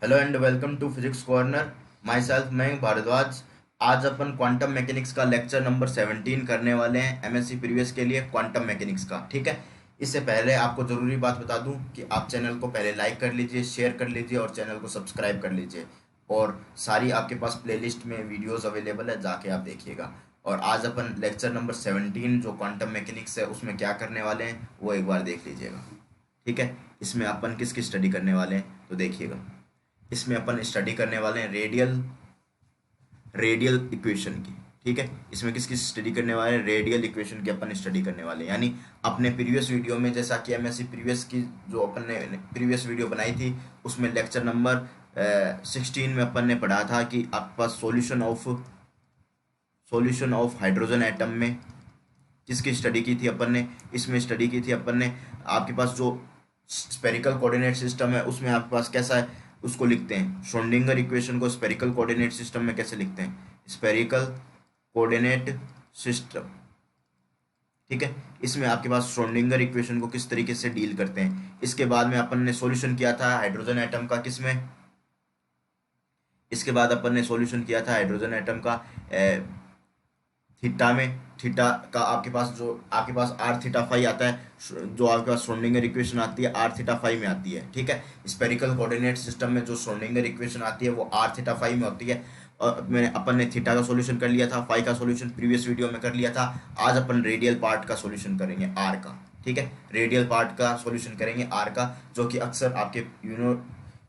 Hello and welcome to physics corner. Myself मैं भारद्वाज। आज अपन क्वांटम मैकेनिक्स का लेक्चर नंबर 17 करने वाले हैं एमएससी प्रीवियस के लिए क्वांटम मैकेनिक्स का। ठीक है, इससे पहले आपको ज़रूरी बात बता दूं कि आप चैनल को पहले लाइक कर लीजिए, शेयर कर लीजिए और चैनल को सब्सक्राइब कर लीजिए। और सारी आपके पास प्लेलिस्ट में वीडियोस अवेलेबल है, जाके आप देखिएगा। और आज अपन लेक्चर नंबर 17 जो क्वांटम मैकेनिक्स है उसमें क्या करने वाले हैं वो एक बार देख लीजिएगा। ठीक है, इसमें अपन किसकी स्टडी करने वाले हैं तो देखिएगा। इसमें अपन स्टडी करने वाले हैं रेडियल रेडियल इक्वेशन की। ठीक है, इसमें किसकी स्टडी करने वाले हैं, रेडियल इक्वेशन की अपन स्टडी करने वाले हैं। यानी अपने प्रीवियस वीडियो में, जैसा कि एमएससी प्रीवियस की जो अपन ने प्रीवियस वीडियो बनाई थी उसमें लेक्चर नंबर 16 में अपन ने पढ़ा था कि आपके पास सॉल्यूशन ऑफ हाइड्रोजन एटम में किसकी स्टडी की थी अपन ने, इसमें स्टडी की थी अपन ने। आपके पास जो स्पेरिकल कोऑर्डिनेट सिस्टम है उसमें आपके पास कैसा है उसको लिखते हैं, श्रोडिंगर इक्वेशन को स्पेरिकल कोऑर्डिनेट सिस्टम में कैसे लिखते हैं, स्पेरिकल कोऑर्डिनेट सिस्टम। ठीक है, इसमें आपके पास श्रोडिंगर इक्वेशन को किस तरीके से डील करते हैं। इसके बाद में अपन ने सॉल्यूशन किया था हाइड्रोजन एटम का किसमें, इसके बाद अपन ने सॉल्यूशन किया था हाइड्रोजन एटम का थीटा में। थीटा का आपके पास आर थीटा फाई आता है, जो आपके पास श्रोडिंगर इक्वेशन आती है आर थीटा फाई में आती है। ठीक है, स्पेरिकल कोऑर्डिनेट सिस्टम में जो श्रोडिंगर इक्वेशन आती है वो आर थीटा फाई में होती है। और मैंने अपन ने थीटा का सॉल्यूशन कर लिया था, फाई का सॉल्यूशन प्रीवियस वीडियो में कर लिया था। आज अपन रेडियल पार्ट का सॉल्यूशन करेंगे आर का। ठीक है, रेडियल पार्ट का सॉल्यूशन करेंगे आर का, जो कि अक्सर आपके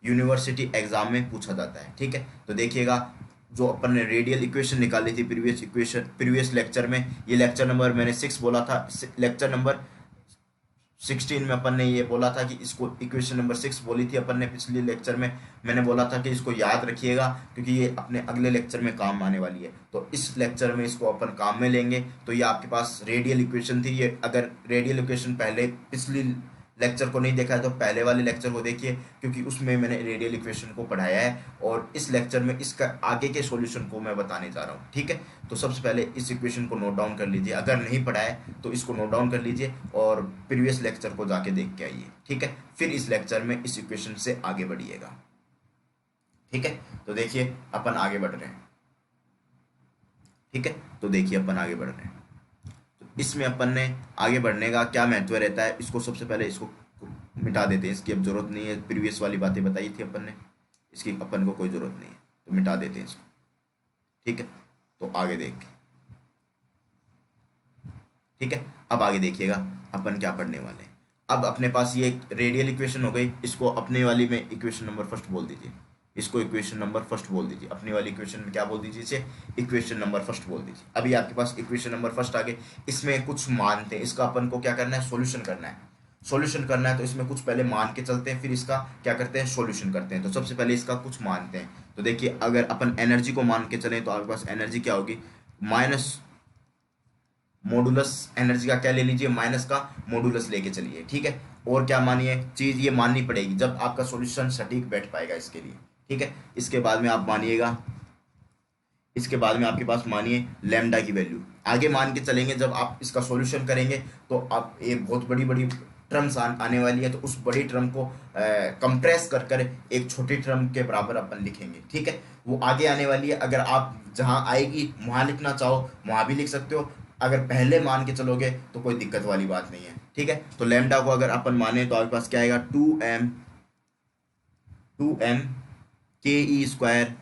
यूनिवर्सिटी एग्जाम में पूछा जाता है। ठीक है, तो देखिएगा जो अपन ने रेडियल इक्वेशन निकाली थी प्रीवियस लेक्चर में, ये लेक्चर नंबर मैंने 6 बोला था। लेक्चर नंबर 16 में अपन ने ये बोला था कि इसको इक्वेशन नंबर 6 बोली थी अपन ने पिछले लेक्चर में। मैंने बोला था कि इसको याद रखिएगा क्योंकि ये अपने अगले लेक्चर में काम आने वाली है। तो इस लेक्चर में इसको अपन काम में लेंगे। तो ये आपके पास रेडियल इक्वेशन थी। ये अगर रेडियल इक्वेशन पहले पिछली लेक्चर को नहीं देखा है तो पहले वाले लेक्चर को देखिए, क्योंकि उसमें मैंने रेडियल इक्वेशन को पढ़ाया है और इस लेक्चर में इसका आगे के सॉल्यूशन को मैं बताने जा रहा हूँ। ठीक है, तो सबसे पहले इस इक्वेशन को नोट डाउन कर लीजिए, अगर नहीं पढ़ा है तो इसको नोट डाउन कर लीजिए और प्रीवियस लेक्चर को जाके देख के आइए। ठीक है, फिर इस लेक्चर में इस इक्वेशन से आगे बढ़िएगा। ठीक है, तो देखिए अपन आगे बढ़ रहे हैं। ठीक है, तो देखिए अपन आगे बढ़ रहे हैं। इसमें अपन ने आगे बढ़ने का क्या महत्व रहता है, इसको सबसे पहले इसको मिटा देते हैं। इसकी अब जरूरत नहीं है, प्रीवियस वाली बातें बताई थी अपन ने, इसकी अपन को कोई जरूरत नहीं है, तो मिटा देते हैं इसको। ठीक है, तो आगे देख। ठीक है, अब आगे देखिएगा अपन क्या पढ़ने वाले हैं। अब अपने पास ये रेडियल इक्वेशन हो गई, इसको अपने वाली में इक्वेशन नंबर फर्स्ट बोल दीजिए। इसको इक्वेशन नंबर फर्स्ट बोल दीजिए, अपनी वाली इक्वेशन में क्या बोल दीजिए, इसे इक्वेशन नंबर फर्स्ट बोल दीजिए। अभी आपके पास इक्वेशन नंबर फर्स्ट आ गए, इसमें कुछ मानते हैं, इसका अपन को क्या करना है, सॉल्यूशन करना है। सॉल्यूशन करना है तो इसमें कुछ पहले मान के चलते हैं, फिर इसका क्या करते हैं, सॉल्यूशन करते हैं। तो सबसे पहले इसका कुछ मानते हैं। तो देखिए अगर अपन एनर्जी को मान के चलें तो आपके पास एनर्जी क्या होगी, माइनस मॉडुलस। एनर्जी का क्या ले लीजिए, माइनस का मॉडुलस लेके चलिए। ठीक है, और क्या मानिए चीज ये माननी पड़ेगी जब आपका सॉल्यूशन सटीक बैठ पाएगा इसके लिए। ठीक है, इसके बाद में आप मानिएगा, इसके बाद में आपके पास मानिए लैम्डा की वैल्यू आगे मान के चलेंगे। जब आप इसका सॉल्यूशन करेंगे तो आप एक बहुत बड़ी बड़ी टर्म्स आने वाली है, तो उस बड़ी टर्म को कंप्रेस कर कर एक छोटी टर्म के बराबर अपन लिखेंगे। ठीक है, वो आगे आने वाली है। अगर आप जहां आएगी वहां लिखना चाहो वहां भी लिख सकते हो, अगर पहले मान के चलोगे तो कोई दिक्कत वाली बात नहीं है। ठीक है, तो लैम्डा को अगर अपन माने तो आपके पास क्या आएगा, two M K E square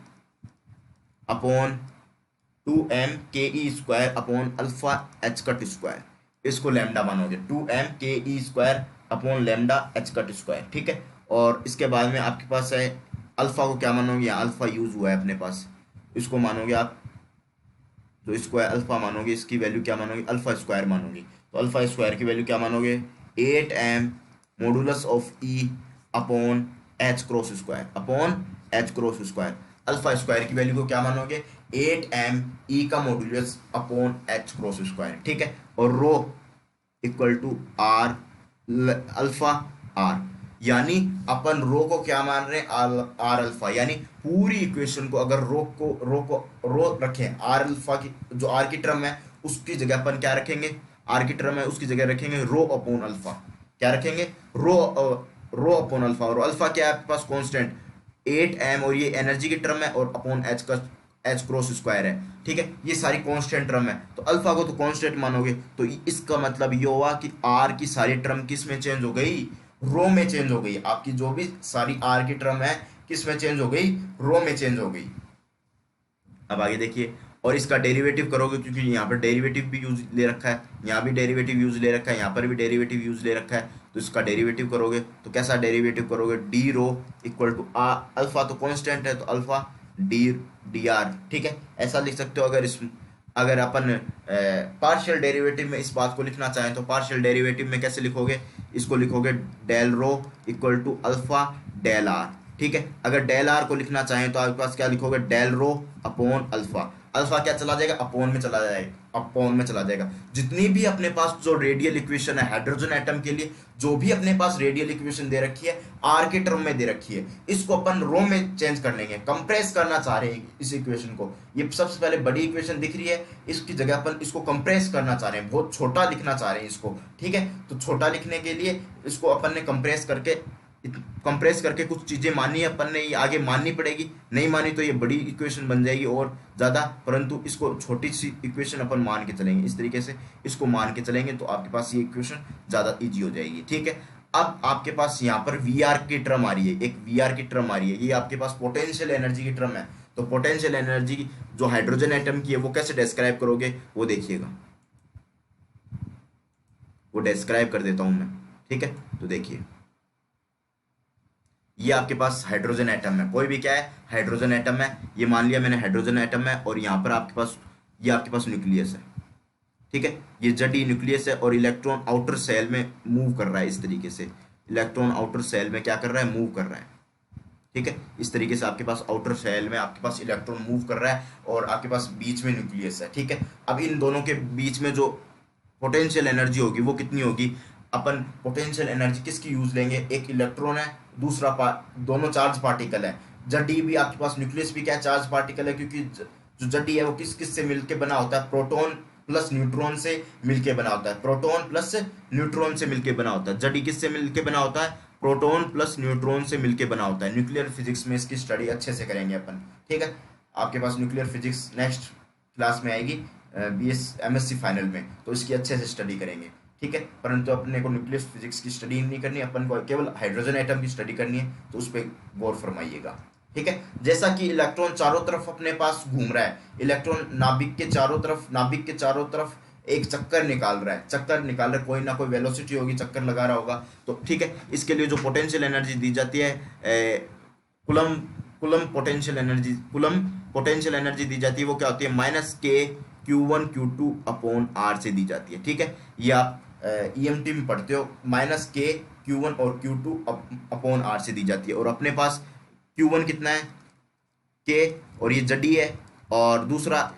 upon 2m ke² upon alpha H cut square. इसको लैम्डा मानोगे, 2m ke² upon lambda H cut square. ठीक है, और इसके बाद में आपके पास है अल्फा को क्या मानोगे, यहाँ अल्फा यूज हुआ है अपने पास, इसको मानोगे आप, तो स्क्वायर अल्फा मानोगे, इसकी वैल्यू क्या मानोगे, अल्फा स्क्वायर मानोगे। तो अल्फा स्क्वायर की वैल्यू क्या मानोगे, 8m modulus of E upon H cross square, upon H cross square. Alpha square की वैल्यू को क्या मानोगे, 8m ई का modulus upon H cross square. ठीक है, और rho equal to R alpha R, यानी अपन रो को क्या मान रहे हैं, आर अल्फा। यानी पूरी इक्वेशन को अगर रो रखें, आर अल्फा की जो आर की टर्म है उसकी जगह अपन क्या रखेंगे, आर की टर्म है उसकी जगह रखेंगे रो अपॉन अल्फा। क्या रखेंगे, रो अपॉन अल्फा। और अल्फा क्या है आपके पास, कांस्टेंट 8m और ये एनर्जी की टर्म है और अपॉन एच का एच क्रॉस स्क्वायर है, ठीक है। ये सारी कांस्टेंट टर्म है, तो अल्फा को तो कांस्टेंट मानोगे, तो इसका मतलब ये हुआ कि आर की सारी टर्म किस में चेंज हो गई, रो में चेंज हो गई। आपकी जो भी सारी आर की टर्म है किस में चेंज हो गई, रो में चेंज हो गई। अब आगे देखिए, और इसका डेरिवेटिव करोगे, क्योंकि यहाँ पर डेरिवेटिव भी यूज ले रखा है, यहाँ भी डेरिवेटिव यूज ले रखा है, यहाँ पर भी डेरिवेटिव यूज ले रखा है, तो इसका डेरिवेटिव करोगे तो कैसा डेरिवेटिव करोगे, D rho equal to alpha तो कांस्टेंट है, तो अल्फा डी डी आर, ठीक है। ऐसा लिख सकते हो। अगर अपन पार्शियल डेरिवेटिव में इस बात को लिखना चाहें तो पार्शियल डेरिवेटिव में कैसे लिखोगे, इसको लिखोगे del rho equal to alpha del R, ठीक है। अगर डेल आर को लिखना चाहें तो आपके पास क्या लिखोगे, del rho upon alpha. Alpha क्या चला जाएगा, अपॉन में चला जाएगा, अपॉन में चला जाएगा। जितनी भी अपने पास जो रेडियल इक्वेशन है हाइड्रोजन एटम के लिए, जो भी अपने पास रेडियल इक्वेशन दे रखी है आर के टर्म में दे रखी है, इसको अपन रो में चेंज कर लेंगे, कंप्रेस करना चाह रहे हैं इस इक्वेशन को। ये सबसे पहले बड़ी इक्वेशन दिख रही है, इसकी जगह अपन इसको कंप्रेस करना चाह रहे हैं, बहुत छोटा लिखना चाह रहे हैं इसको, ठीक है। तो छोटा लिखने के लिए इसको अपन ने कंप्रेस करके कुछ चीजें मानी है अपन ने, ये आगे माननी पड़ेगी, नहीं मानी तो ये बड़ी इक्वेशन बन जाएगी और ज्यादा, परंतु इसको छोटी सी इक्वेशन अपन मान के चलेंगे, इस तरीके से इसको मान के चलेंगे तो आपके पास ये इक्वेशन ज्यादा इजी हो जाएगी, ठीक है। अब आपके पास यहाँ पर वी आर की टर्म आ रही है, एक वी आर की टर्म आ रही है, ये आपके पास पोटेंशियल एनर्जी की टर्म है। तो पोटेंशियल एनर्जी जो हाइड्रोजन एटम की है वो कैसे डिस्क्राइब करोगे, वो देखिएगा, वो डिस्क्राइब कर देता हूं मैं, ठीक है। तो देखिए, ये आपके पास हाइड्रोजन एटम है, कोई भी क्या है, हाइड्रोजन एटम है, ये मान लिया मैंने हाइड्रोजन एटम है, और यहाँ पर आपके पास ये आपके पास न्यूक्लियस है, ठीक है। ये जडी न्यूक्लियस है और इलेक्ट्रॉन आउटर सेल में मूव कर रहा है, इस तरीके से इलेक्ट्रॉन आउटर सेल में क्या कर रहा है, मूव कर रहा है, ठीक है। इस तरीके से आपके पास आउटर सेल में आपके पास इलेक्ट्रॉन मूव कर रहा है और आपके पास बीच में न्यूक्लियस है, ठीक है। अब इन दोनों के बीच में जो पोटेंशियल एनर्जी होगी वो कितनी होगी, अपन पोटेंशियल एनर्जी किसकी यूज लेंगे, एक इलेक्ट्रॉन है, दोनों चार्ज पार्टिकल है। जडी भी आपके पास न्यूक्लियस भी क्या है, चार्ज पार्टिकल है, क्योंकि जो जडी है वो किस किस से मिलके बना होता है, प्रोटॉन प्लस न्यूट्रॉन से मिलके बना होता है, प्रोटॉन प्लस न्यूट्रॉन से मिलके बना होता है। जडी किससे मिलके बना होता है, प्रोटॉन प्लस न्यूट्रॉन से मिलके बना होता है। न्यूक्लियर फिजिक्स में इसकी स्टडी अच्छे से करेंगे अपन, ठीक है। आपके पास न्यूक्लियर फिजिक्स नेक्स्ट क्लास में आएगी, MSc फाइनल में, तो इसकी अच्छे से स्टडी करेंगे, ठीक है। परंतु अपने को न्यूक्लियर फिजिक्स की स्टडी नहीं करनी, अपन को केवल हाइड्रोजन एटम की स्टडी करनी है, तो उस पर गौर फरमाइएगा, ठीक है। जैसा कि इलेक्ट्रॉन चारों तरफ अपने पास घूम रहा है, इलेक्ट्रॉन नाभिक के चारों तरफ एक चक्कर निकाल रहा है, कोई ना कोई वेलोसिटी होगी, चक्कर लगा रहा होगा, तो ठीक है। इसके लिए जो पोटेंशियल एनर्जी दी जाती है, कुलम पोटेंशियल एनर्जी दी जाती है, वो क्या होती है, -k Q1 Q2/R से दी जाती है, ठीक है। ये आप EMT में पढ़ते हो, -k Q1 और Q2/R से दी जाती है। और अपने पास Q1 कितना है, K, और ये जडी है, और दूसरा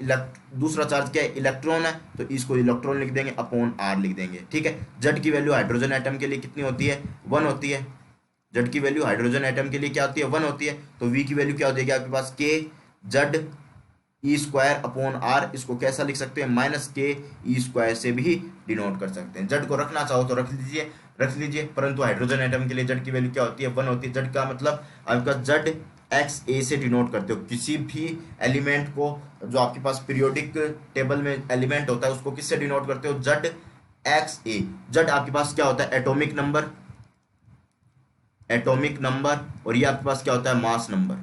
चार्ज क्या है, इलेक्ट्रॉन है, तो इसको इलेक्ट्रॉन लिख देंगे, /R लिख देंगे, ठीक है। जड की वैल्यू हाइड्रोजन एटम के लिए कितनी होती है, 1 होती है। जड की वैल्यू हाइड्रोजन एटम के लिए क्या होती है, 1 होती है। तो V की वैल्यू क्या हो जाएगी आपके पास, K जड E²/R, इसको कैसा लिख सकते हैं, -k E² से भी डिनोट कर सकते हैं। जड को रखना चाहो तो रख लीजिए, परंतु हाइड्रोजन एटम के लिए जड की वैल्यू क्या होती है, 1 होती है। जड का मतलब आपका जड XA से डिनोट करते हो, किसी भी एलिमेंट को जो आपके पास पीरियोडिक टेबल में एलिमेंट होता है उसको किससे डिनोट करते हो, जड XA। जड आपके पास क्या होता है, एटॉमिक नंबर, और ये आपके पास क्या होता है, मास नंबर,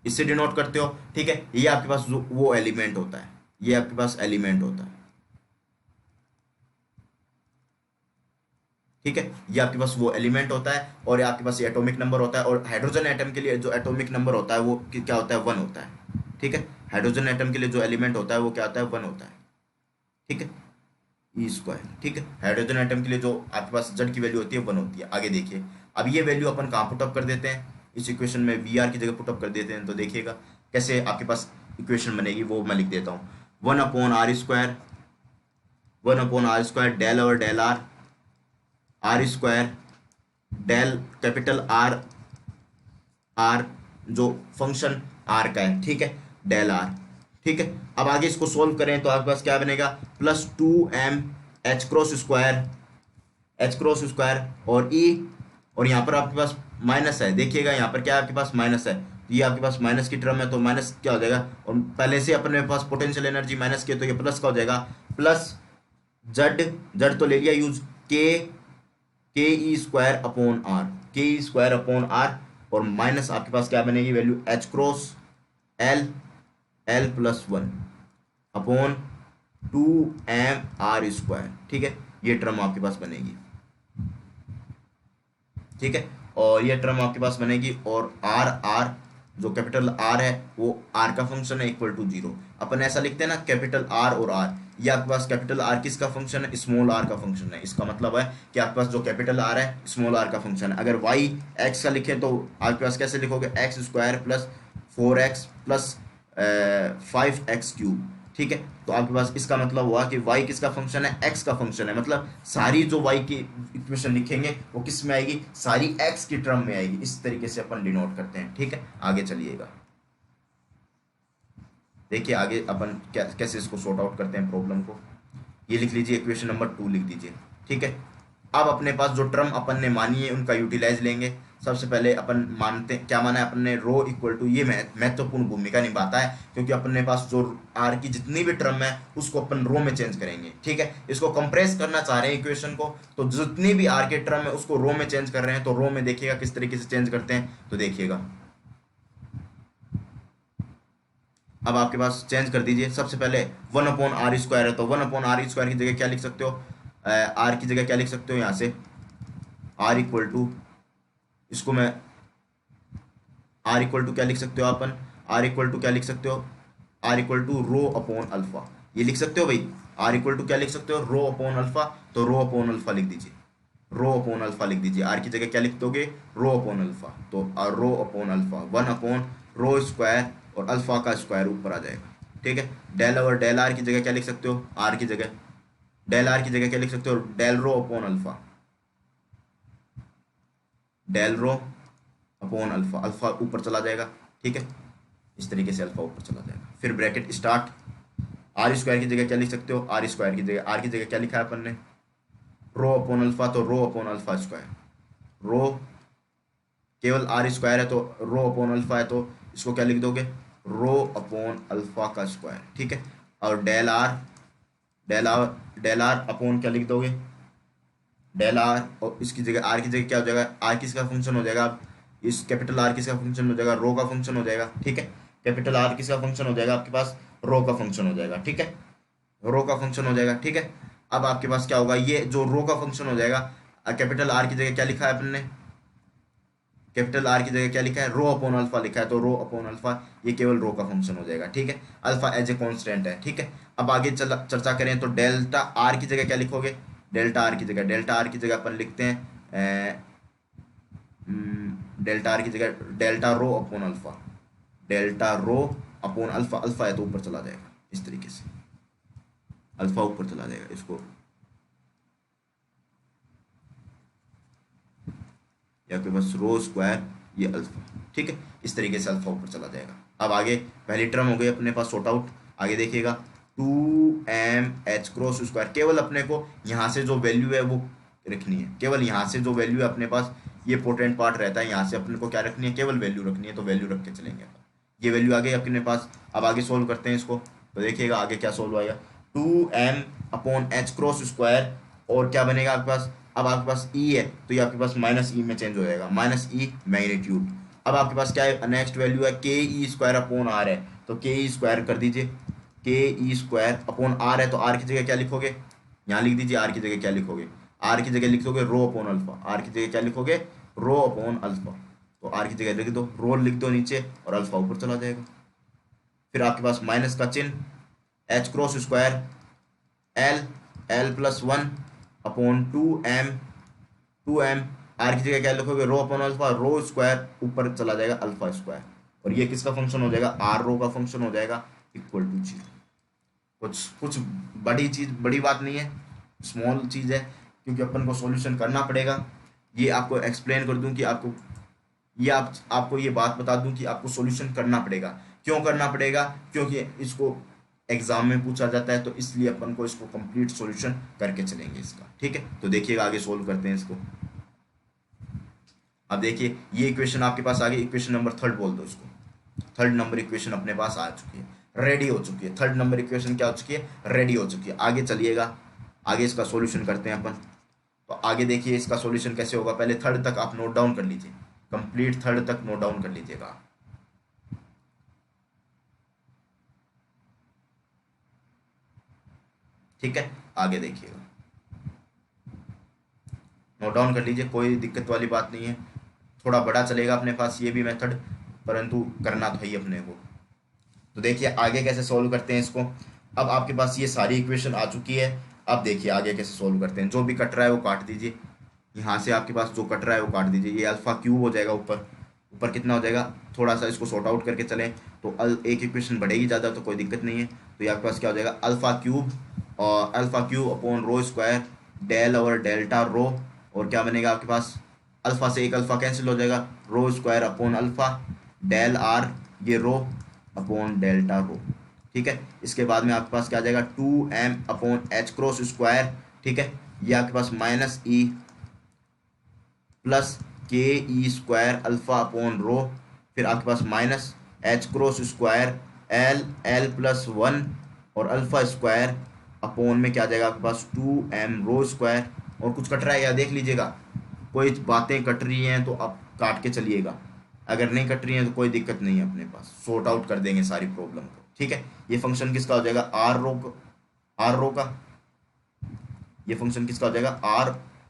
इससे डिनोट करते हो, ठीक है। ये आपके पास वो एलिमेंट होता है, ये आपके पास एलिमेंट होता है, ठीक है। ये आपके पास वो एलिमेंट होता है, और आपके पास ये एटॉमिक नंबर होता है। और हाइड्रोजन एटम के लिए जो एटॉमिक नंबर होता है वो क्या होता है, 1 होता है, ठीक है। हाइड्रोजन एटम के लिए जो एलिमेंट होता है वो क्या होता है, 1 होता है, ठीक है, E², ठीक है। हाइड्रोजन एटम के लिए जो आपके पास जड की वैल्यू होती है 1 होती है। आगे देखिए, अब ये वैल्यू अपन कहाँ पुटअप कर देते हैं, इस इक्वेशन में VR की जगह पुटअप कर देते हैं, तो देखिएगा कैसे आपके पास इक्वेशन बनेगी, वो मैं लिख देता हूँ। 1/R² डेल और del R² del capital R जो फंक्शन R का है, ठीक है, डेल R, ठीक है। अब आगे इसको सोल्व करें तो आपके पास क्या बनेगा, +2m H क्रॉस स्क्वायर और E, और यहाँ पर आपके पास माइनस है, देखिएगा यहाँ पर क्या है आपके पास माइनस है, तो ये आपके पास माइनस की टर्म है, तो माइनस क्या हो जाएगा, और पहले से अपने पास पोटेंशियल एनर्जी माइनस की है, तो ये प्लस का हो जाएगा, प्लस जेड, जेड तो ले लिया यूज, के के ई स्क्वायर अपॉन आर, के ई स्क्वायर अपॉन आर, और माइनस आपके पास क्या बनेगी value, H cross L, L plus one upon 2m r square, ठीक है, ये टर्म आपके पास बनेगी, ठीक है, और ये टर्म आपके पास बनेगी, और आर, आर जो कैपिटल आर है वो आर का फंक्शन है, इक्वल टू जीरो, अपन ऐसा लिखते हैं ना कैपिटल आर और आर, ये आपके पास कैपिटल आर किसका फंक्शन है, स्मॉल आर का फंक्शन है, इसका मतलब है कि आपके पास जो कैपिटल आर है स्मॉल आर का फंक्शन है। अगर वाई एक्स का लिखे तो आपके पास कैसे लिखोगे, x square plus 4x plus 5x cube, ठीक है, तो आपके पास इसका मतलब हुआ कि y किसका फंक्शन है, x का फंक्शन है, मतलब सारी जो y की इक्वेशन लिखेंगे वो किस में आएगी, सारी x की टर्म में आएगी, इस तरीके से अपन डिनोट करते हैं, ठीक है। आगे चलिएगा, देखिए आगे अपन कैसे इसको सॉर्ट आउट करते हैं प्रॉब्लम को, ये लिख लीजिए, इक्वेशन नंबर 2 लिख दीजिए, ठीक है। अब अपने पास जो टर्म अपन ने मानी है उनका यूटिलाइज लेंगे। सबसे पहले अपन मानते क्या माना है अपन ने, रो इक्वल टू, ये महत्वपूर्ण भूमिका निभाता है, क्योंकि अपने पास जो आर की जितनी भी टर्म है उसको अपन रो में चेंज करेंगे, ठीक है। इसको कंप्रेस करना चाह रहे हैं इक्वेशन को, तो जितनी भी आर के टर्म है उसको रो में चेंज कर रहे हैं, तो रो में देखिएगा किस तरीके से चेंज करते हैं, तो देखिएगा अब आपके पास चेंज कर दीजिए। सबसे पहले 1/r² है, तो 1/r² की जगह क्या लिख सकते हो, आर की जगह क्या लिख सकते हो, यहाँ से आर इक्वल टू, इसको मैं आर इक्वल टू क्या लिख सकते हो अपन, आर इक्वल टू क्या लिख सकते हो, R equal to rho upon alpha, ये लिख सकते हो भाई, आर इक्वल टू क्या लिख सकते हो, रो अपॉन अल्फा, तो रो अपॉन अल्फा लिख दीजिए, रो अपॉन अल्फा लिख दीजिए, आर की जगह क्या लिख दोगे, रो अपॉन अल्फा, तो रो अपॉन अल्फा 1/रो स्क्वायर, और अल्फा का स्क्वायर ऊपर आ जाएगा, ठीक है। डेल और डेल आर की जगह क्या लिख सकते हो, आर की जगह, डेल आर की जगह क्या लिख सकते हो, del rho upon alpha, del rho upon alpha, alpha ऊपर चला जाएगा, ठीक है, इस तरीके से अल्फा ऊपर चला जाएगा। फिर ब्रैकेट स्टार्ट, आर स्क्वायर की जगह क्या लिख सकते हो, आर स्क्वायर की जगह, आर की जगह क्या लिखा है अपन ने, रो अपॉन अल्फा, तो रो अपॉन अल्फा स्क्वायर, रो केवल आर स्क्वायर है तो रो अपॉन अल्फा है, तो इसको क्या लिख दोगे, रो अपॉन अल्फा का स्क्वायर, ठीक है। और del R, del R, del R upon क्या लिख दोगे, डेल आर, और इसकी जगह आर की जगह क्या हो जाएगा, आर किसका फंक्शन हो जाएगा, इस कैपिटल आर किसका फंक्शन हो जाएगा, रो का फंक्शन हो जाएगा, ठीक है। कैपिटल आर किसका फंक्शन हो जाएगा आपके पास, रो का फंक्शन हो जाएगा, ठीक है, रो का फंक्शन हो जाएगा, ठीक है। अब आपके पास क्या होगा, ये जो रो का फंक्शन हो जाएगा, कैपिटल आर की जगह क्या लिखा है अपन ने, कैपिटल आर की जगह क्या लिखा है, रो अपॉन अल्फा लिखा है, तो रो अपॉन अल्फा ये केवल रो का फंक्शन हो जाएगा, ठीक है। अल्फा एज ए कांस्टेंट है, ठीक है। अब आगे चर्चा करें तो डेल्टा आर की जगह क्या लिखोगे, डेल्टा आर की जगह, डेल्टा आर की जगह अपन लिखते हैं डेल्टा आर की जगह delta rho upon alpha, delta rho upon alpha, alpha है तो ऊपर चला जाएगा, इस तरीके से अल्फा ऊपर चला जाएगा, इसको या आपके पास रो स्क्वायर ये अल्फा, ठीक है, इस तरीके से अल्फा ऊपर चला जाएगा। अब आगे पहली टर्म हो गई अपने पास सॉर्ट आउट, आगे देखिएगा 2m h क्रॉस स्क्वायर, केवल अपने को यहाँ से जो वैल्यू है वो रखनी है, केवल यहाँ से जो वैल्यू है अपने पास, ये पोर्टेंट पार्ट रहता है, यहाँ से अपने को क्या रखनी है, केवल वैल्यू रखनी है, तो वैल्यू रख के चलेंगे अपन, ये वैल्यू आ गई अपने पास। अब आगे सोल्व करते हैं इसको, तो देखिएगा आगे क्या सोल्व आएगा, 2m/h क्रॉस स्क्वायर, और क्या बनेगा आपके पास, अब आपके पास ई है तो ये आपके पास माइनस ई में चेंज हो जाएगा, माइनस ई मैग्नीट्यूड। अब आपके पास क्या है, नेक्स्ट वैल्यू है के ई स्क्वायर अपॉन आर है, तो के ई स्क्वायर कर दीजिए, के ई स्क्वायर अपॉन आर है, तो आर की जगह क्या लिखोगे, यहाँ लिख दीजिए, आर की जगह क्या लिखोगे, आर की जगह लिख दोगे रो अपॉन अल्फा, आर की जगह क्या लिखोगे, रो अपॉन अल्फा, तो आर की जगह लिख दो, रो लिख दो नीचे, और अल्फा ऊपर चला जाएगा। फिर आपके पास माइनस का चिन्ह, H cross square L, L plus one upon 2m R की जगह क्या लिखोगे, rho upon alpha, rho square ऊपर चला जाएगा अल्फा स्क्वायर, और ये किसका फंक्शन हो जाएगा, आर रो का फंक्शन हो जाएगा, इक्वल टू 0। कुछ कुछ बड़ी चीज, बड़ी बात नहीं है, स्मॉल चीज है, क्योंकि अपन को सॉल्यूशन करना पड़ेगा। ये आपको एक्सप्लेन कर दूं कि आपको ये आपको ये बात बता दूं कि आपको सॉल्यूशन करना पड़ेगा, क्यों करना पड़ेगा, क्योंकि इसको एग्जाम में पूछा जाता है, तो इसलिए अपन को इसको कंप्लीट सॉल्यूशन करके चलेंगे इसका, ठीक है। तो देखिएगा आगे सोल्व करते हैं इसको, अब देखिए ये इक्वेशन आपके पास आ गई, इक्वेशन नंबर थर्ड बोल दो इसको, थर्ड नंबर इक्वेशन अपने पास आ चुकी है, रेडी हो चुकी है। थर्ड नंबर इक्वेशन क्या हो चुकी है, रेडी हो चुकी है। आगे चलिएगा, आगे इसका सॉल्यूशन करते हैं अपन। तो आगे देखिए इसका सॉल्यूशन कैसे होगा, पहले थर्ड तक आप नोट डाउन कर लीजिए, कंप्लीट थर्ड तक नोट डाउन कर लीजिएगा। ठीक है, आगे देखिएगा, नोट डाउन कर लीजिए, कोई दिक्कत वाली बात नहीं है। थोड़ा बड़ा चलेगा अपने पास ये भी मेथड, परंतु करना तो है ही अपने को। तो देखिए आगे कैसे सॉल्व करते हैं इसको। अब आपके पास ये सारी इक्वेशन आ चुकी है। अब देखिए आगे कैसे सॉल्व करते हैं। जो भी कट रहा है वो काट दीजिए, यहाँ से आपके पास जो कट रहा है वो काट दीजिए। ये अल्फा क्यूब हो जाएगा, ऊपर ऊपर कितना हो जाएगा, थोड़ा सा इसको सॉर्ट आउट करके चलें तो एक इक्वेशन बढ़ेगी ज़्यादा तो कोई दिक्कत नहीं है। तो ये आपके पास क्या हो जाएगा, अल्फा क्यूब, और alpha cube upon rho square del और डेल्टा रो, और क्या बनेगा आपके पास, अल्फा से एक अल्फा कैंसिल हो जाएगा, rho square upon alpha del R, ये रो अपॉन डेल्टा रो। ठीक है, इसके बाद में आपके पास क्या आ जाएगा, 2m upon H cross square. ठीक है, ये आपके पास minus E plus K E square alpha upon rho, फिर आपके पास minus H cross square L L plus one और अल्फा स्क्वायर अपॉन में क्या आ जाएगा आपके पास 2m रो स्क्वायर। और कुछ कट रहा है या देख लीजिएगा, कोई बातें कट रही हैं तो आप काट के चलिएगा, अगर नहीं कट रही हैं तो कोई दिक्कत नहीं है, अपने पास सॉर्ट आउट कर देंगे सारी प्रॉब्लम को। ठीक है, ये फंक्शन किसका हो जाएगा, आर रो का, ये फंक्शन किसका हो जाएगा,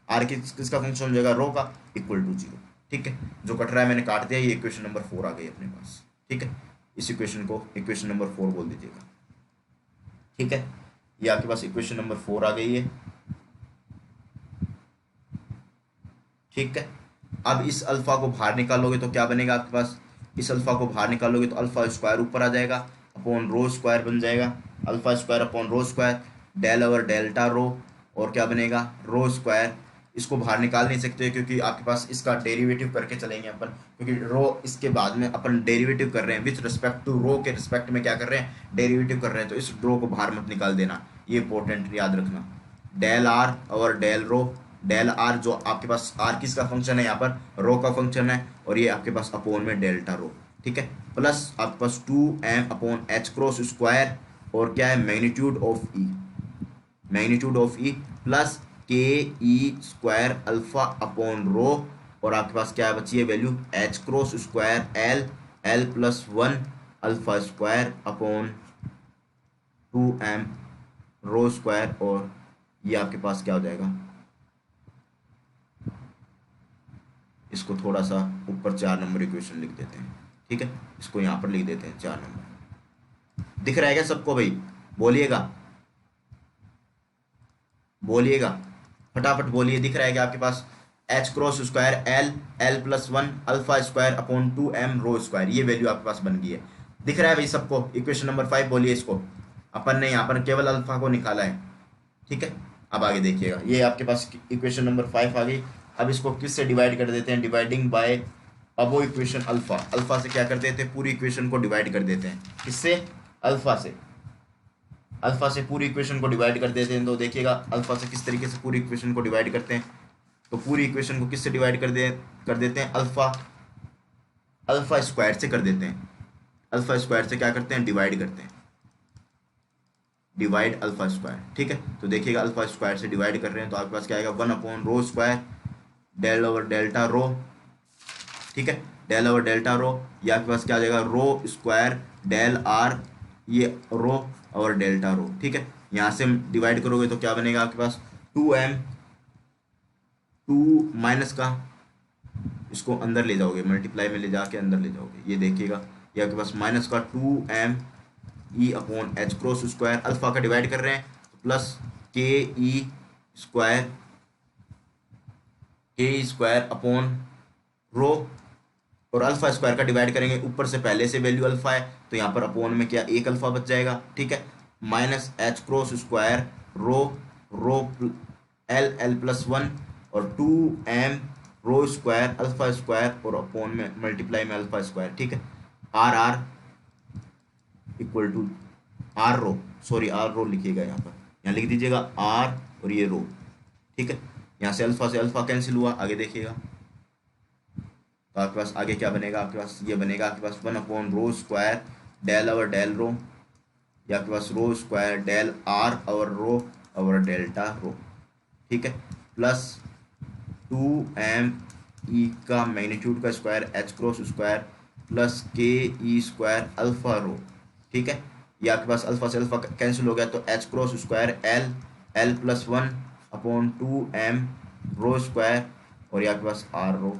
आर किसका फंक्शन हो जाएगा, रो का, इक्वल टू जीरो। ठीक है, जो कट रहा है मैंने काट दिया, ये इक्वेशन नंबर 4 आ गई अपने पास। ठीक है, इस इक्वेशन को इक्वेशन नंबर 4 बोल दीजिएगा। ठीक है, ये आपके पास इक्वेशन नंबर 4 आ गई है। ठीक है, अब इस अल्फा को बाहर निकालोगे तो क्या बनेगा आपके पास, इस अल्फा को बाहर निकालोगे तो अल्फा स्क्वायर ऊपर आ जाएगा, अपॉन रो स्क्वायर बन जाएगा, alpha square upon rho square del over delta rho, और क्या बनेगा, रो स्क्वायर। इसको बाहर निकाल नहीं सकते क्योंकि आपके पास इसका डेरिवेटिव करके चलेंगे अपन, क्योंकि रो इसके बाद में अपन डेरिवेटिव कर रहे हैं विथ रिस्पेक्ट टू रो के रिस्पेक्ट में क्या कर रहे हैं, डेरिवेटिव कर रहे हैं, तो इस रो को बाहर मत निकाल देना, ये इंपॉर्टेंट याद रखना। डेल आर और डेल रो, डेल आर जो आपके पास आर किसका फंक्शन है, यहाँ पर रो का फंक्शन है, और ये आपके पास अपोन में डेल्टा रो। ठीक है, प्लस आपके पास 2m upon H cross square, और क्या है, magnitude of E, magnitude of E plus K E square alpha upon rho, और आपके पास क्या है बची है value, H cross square L L plus one alpha square upon 2m rho square, और ये आपके पास क्या हो जाएगा, इसको थोड़ा सा ऊपर 4 नंबर इक्वेशन लिख देते हैं। ठीक है, इसको यहाँ पर लिख देते हैं 4 नंबर। दिख रहा है क्या सबको भाई, बोलिएगा बोलिएगा, फटाफट बोलिए, दिख रहा है क्या आपके पास, H cross square L L plus one alpha square upon 2m rho square, ये वैल्यू आपके पास बन गई है। दिख रहा है भाई सबको, इक्वेशन नंबर 5 बोलिए इसको, अपन ने यहाँ पर केवल अल्फा को निकाला है। ठीक है, अब आगे देखिएगा, ये आपके पास इक्वेशन नंबर 5 आ गई। अब इसको किससे डिवाइड कर देते हैं, dividing by above equation alpha, alpha से क्या कर देते हैं, पूरी इक्वेशन को डिवाइड कर देते हैं, किससे, अल्फा से, अल्फा से पूरी इक्वेशन को डिवाइड कर देते हैं। तो देखिएगा अल्फा से किस तरीके से पूरी इक्वेशन को डिवाइड करते हैं, तो पूरी इक्वेशन को किससे डिवाइड कर देते हैं, अल्फा अल्फा स्क्वायर से कर देते हैं, अल्फा स्क्वायर से क्या करते हैं, डिवाइड करते हैं, डिवाइड अल्फा स्क्वायर। ठीक है, तो देखिएगा अल्फा स्क्वायर से डिवाइड कर रहे हैं तो आपके पास क्या आएगा, 1 upon rho square del over delta rho. ठीक है, डेल ओवर डेल्टा रो, ये आपके पास क्या आ जाएगा, रो स्क्वायर डेल आर, ये रो और डेल्टा रो। ठीक है, यहाँ से डिवाइड करोगे तो क्या बनेगा आपके पास, 2m, 2 माइनस का, इसको अंदर ले जाओगे, मल्टीप्लाई में ले जाके अंदर ले जाओगे, ये देखिएगा, ये आपके पास माइनस का 2m ई upon H cross square, alpha का डिवाइड कर रहे हैं तो plus K E square upon rho, और अल्फा स्क्वायर का डिवाइड करेंगे, ऊपर से पहले से वैल्यू अल्फा है तो यहाँ पर अपॉन में क्या, एक अल्फा बच जाएगा। ठीक है, minus H cross square rho rho L L plus one, और 2m rho square alpha square, और अपॉन में मल्टीप्लाई में अल्फा स्क्वायर। ठीक है, R R equal to are rho, sorry R rho लिखिएगा, यहाँ लिख दीजिएगा आर और ये रो। ठीक है, यहाँ से अल्फा कैंसिल हुआ, आगे देखिएगा तो आपके पास आगे क्या बनेगा, आपके पास ये बनेगा आपके पास 1/रो square del over del rho, या आपके पास rho square del R over rho over delta rho, ठीक है, प्लस 2m का मैग्नीट्यूड का square H cross square plus K alpha rho, ठीक है। ये आपके पास अल्फा से अल्फा कैंसिल हो गया, तो H cross square L L plus 1/2m rho square, और ये आपके पास आर रो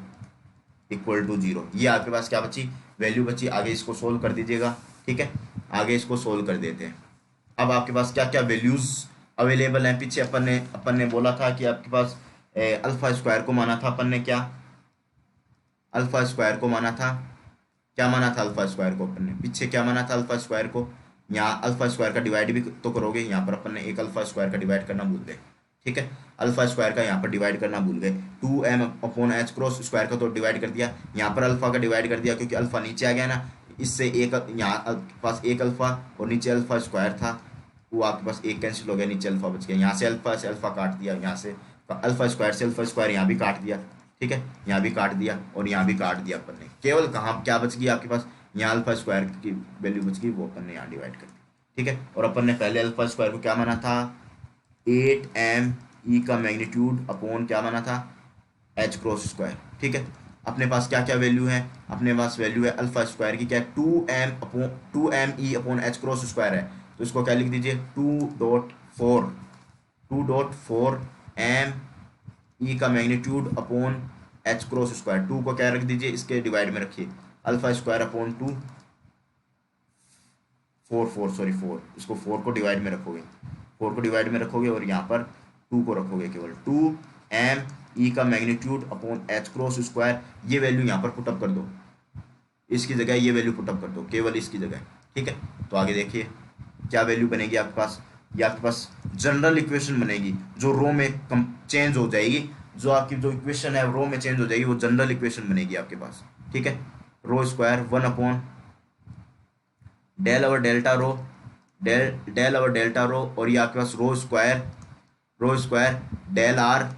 इक्वल टू 0। ये आपके पास क्या बची, वैल्यू बची। आगे इसको सोल्व कर दीजिएगा, ठीक है, आगे इसको सोल्व कर देते हैं। अब आपके पास क्या क्या वैल्यूज अवेलेबल हैं। पीछे अपन ने बोला था कि आपके पास अल्फा स्क्वायर को माना था अपन ने, क्या अल्फा स्क्वायर को माना था, क्या माना था अल्फा स्क्वायर को अपन ने, पीछे क्या माना था अल्फा स्क्वायर को। यहाँ अल्फा स्क्वायर का डिवाइड भी तो करोगे, यहाँ पर अपन ने एक अल्फा स्क्वायर का डिवाइड करना भूल गए, ठीक है, अल्फा स्क्वायर का यहाँ पर डिवाइड करना भूल गए। 2m/h क्रॉस स्क्वायर का तो डिवाइड कर दिया, यहाँ पर अल्फा का डिवाइड कर दिया क्योंकि अल्फा नीचे आ गया ना, इससे एक यहाँ आपके पास एक अल्फा और नीचे अल्फा स्क्वायर था, वो आपके पास एक कैंसिल हो गया, नीचे अल्फा बच गया, यहाँ से अल्फा काट दिया, यहाँ से अल्फा स्क्वायर यहाँ भी काट दिया, ठीक है, यहाँ भी काट दिया और यहाँ भी काट दिया अपन ने। केवल कहाँ क्या बच गई आपके पास, यहाँ अल्फा स्क्वायर की वैल्यू बच गई, वो अपन ने यहाँ डिवाइड कर दी, ठीक है। और अपन ने पहले अल्फा स्क्वायर को क्या माना था, 8m का मैग्नीट्यूड अपॉन क्या माना था, एच क्रॉस स्क्वायर, ठीक है। अपने पास क्या क्या वैल्यू है, अपने पास वैल्यू है अल्फा स्क्वायर की क्या है, 2m/2me/h क्रॉस स्क्वायर है, तो इसको क्या लिख दीजिए, 2.4 का magnitude upon H cross square, 2 को क्या रख दीजिए, इसके डिवाइड में रखिए, अल्फा स्क्वायर अपॉन 2, 4, इसको 4 को डिवाइड में रखोगे, 4 को डिवाइड में रखोगे और यहाँ पर 2 को रखोगे, केवल 2m का magnitude upon H cross square, ये वैल्यू यहाँ पर पुटअप कर दो, इसकी जगह ये वैल्यू पुटअप कर दो, केवल इसकी जगह, ठीक है। तो आगे देखिए क्या वैल्यू बनेगी आपके पास, ये आपके पास जनरल इक्वेशन बनेगी, जो रो में चेंज हो जाएगी, जो आपकी जो इक्वेशन है रो में चेंज हो जाएगी, वो जनरल इक्वेशन बनेगी आपके पास, ठीक है। Rho square 1 del over delta rho, del over delta rho, और ये आपके पास रो स्क्वायर डेल आर,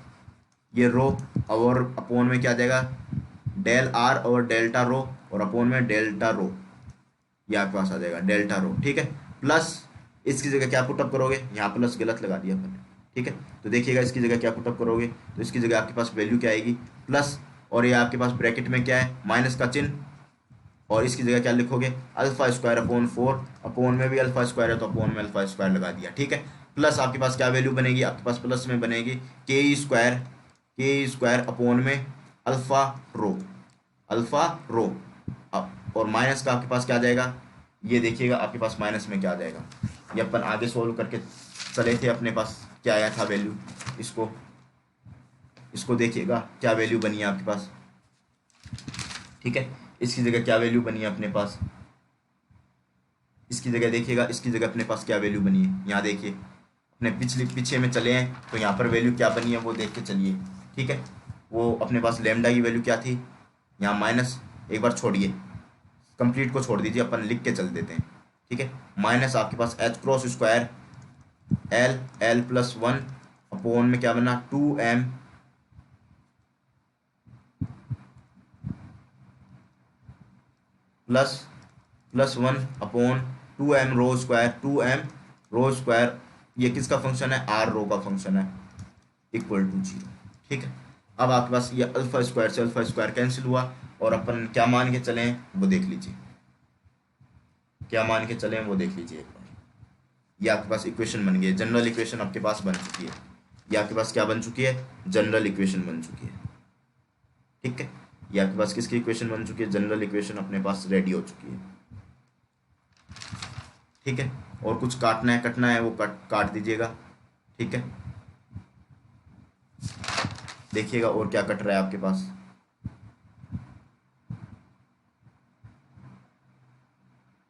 ये रो और अपोन में क्या आ जाएगा, डेल आर और डेल्टा रो, और अपोन में डेल्टा रो, ये आपके पास आ जाएगा डेल्टा रो, ठीक है। प्लस इसकी जगह क्या पुटअप करोगे, यहाँ प्लस गलत लगा दिया अपन ने, ठीक है। तो देखिएगा इसकी जगह क्या पुटअप करोगे, तो इसकी जगह आपके पास वैल्यू क्या आएगी, प्लस, और ये आपके पास ब्रैकेट में क्या है, माइनस का चिन्ह, और इसकी जगह क्या लिखोगे, अल्फा स्क्वायर अपॉन 4, अपोन में भी अल्फा स्क्वायर है तो अपोन में अल्फा स्क्वायर लगा दिया, ठीक है। प्लस आपके पास क्या वैल्यू बनेगी, आपके पास प्लस में बनेगी के स्क्वायर अपोन में अल्फा रो अब, और माइनस का आपके पास क्या आ जाएगा, ये देखिएगा आपके पास माइनस में क्या आ जाएगा, ये अपन आगे सोल्व करके चले थे, अपने पास क्या आया था वैल्यू, इसको इसको देखिएगा क्या वैल्यू बनी है आपके पास, ठीक है। इसकी जगह क्या वैल्यू बनी है अपने पास, इसकी जगह देखिएगा, इसकी जगह अपने पास क्या वैल्यू बनी है, यहाँ देखिए अपने पीछे में चले हैं तो यहाँ पर वैल्यू क्या बनी है वो देख के चलिए, ठीक है। वो अपने पास लेमडा की वैल्यू क्या थी, यहाँ माइनस, एक बार छोड़िए, कंप्लीट को छोड़ दीजिए, अपन लिख के चल देते हैं, ठीक है। माइनस आपके पास H cross square L plus 1 upon में क्या बना, 2m plus 1 upon 2m rho square, ये किसका फंक्शन है, आर रो का फंक्शन है, इक्वल टू 0, ठीक है। अब आपके पास ये अल्फा स्क्वायर से अल्फा स्क्वायर कैंसिल हुआ, और अपन क्या मान के चले वो देख लीजिए, क्या मान के चले वो देख लीजिए एक बार, ये आपके पास इक्वेशन बन गई है, जनरल इक्वेशन आपके पास बन चुकी है, ये आपके पास क्या बन चुकी है, जनरल इक्वेशन बन चुकी है, ठीक है। ये आपके पास किसकी इक्वेशन बन चुकी है, जनरल इक्वेशन अपने पास रेडी हो चुकी है, ठीक है। और कुछ काटना है कटना है वो काट दीजिएगा, ठीक है। देखिएगा और क्या कट रहा है आपके पास,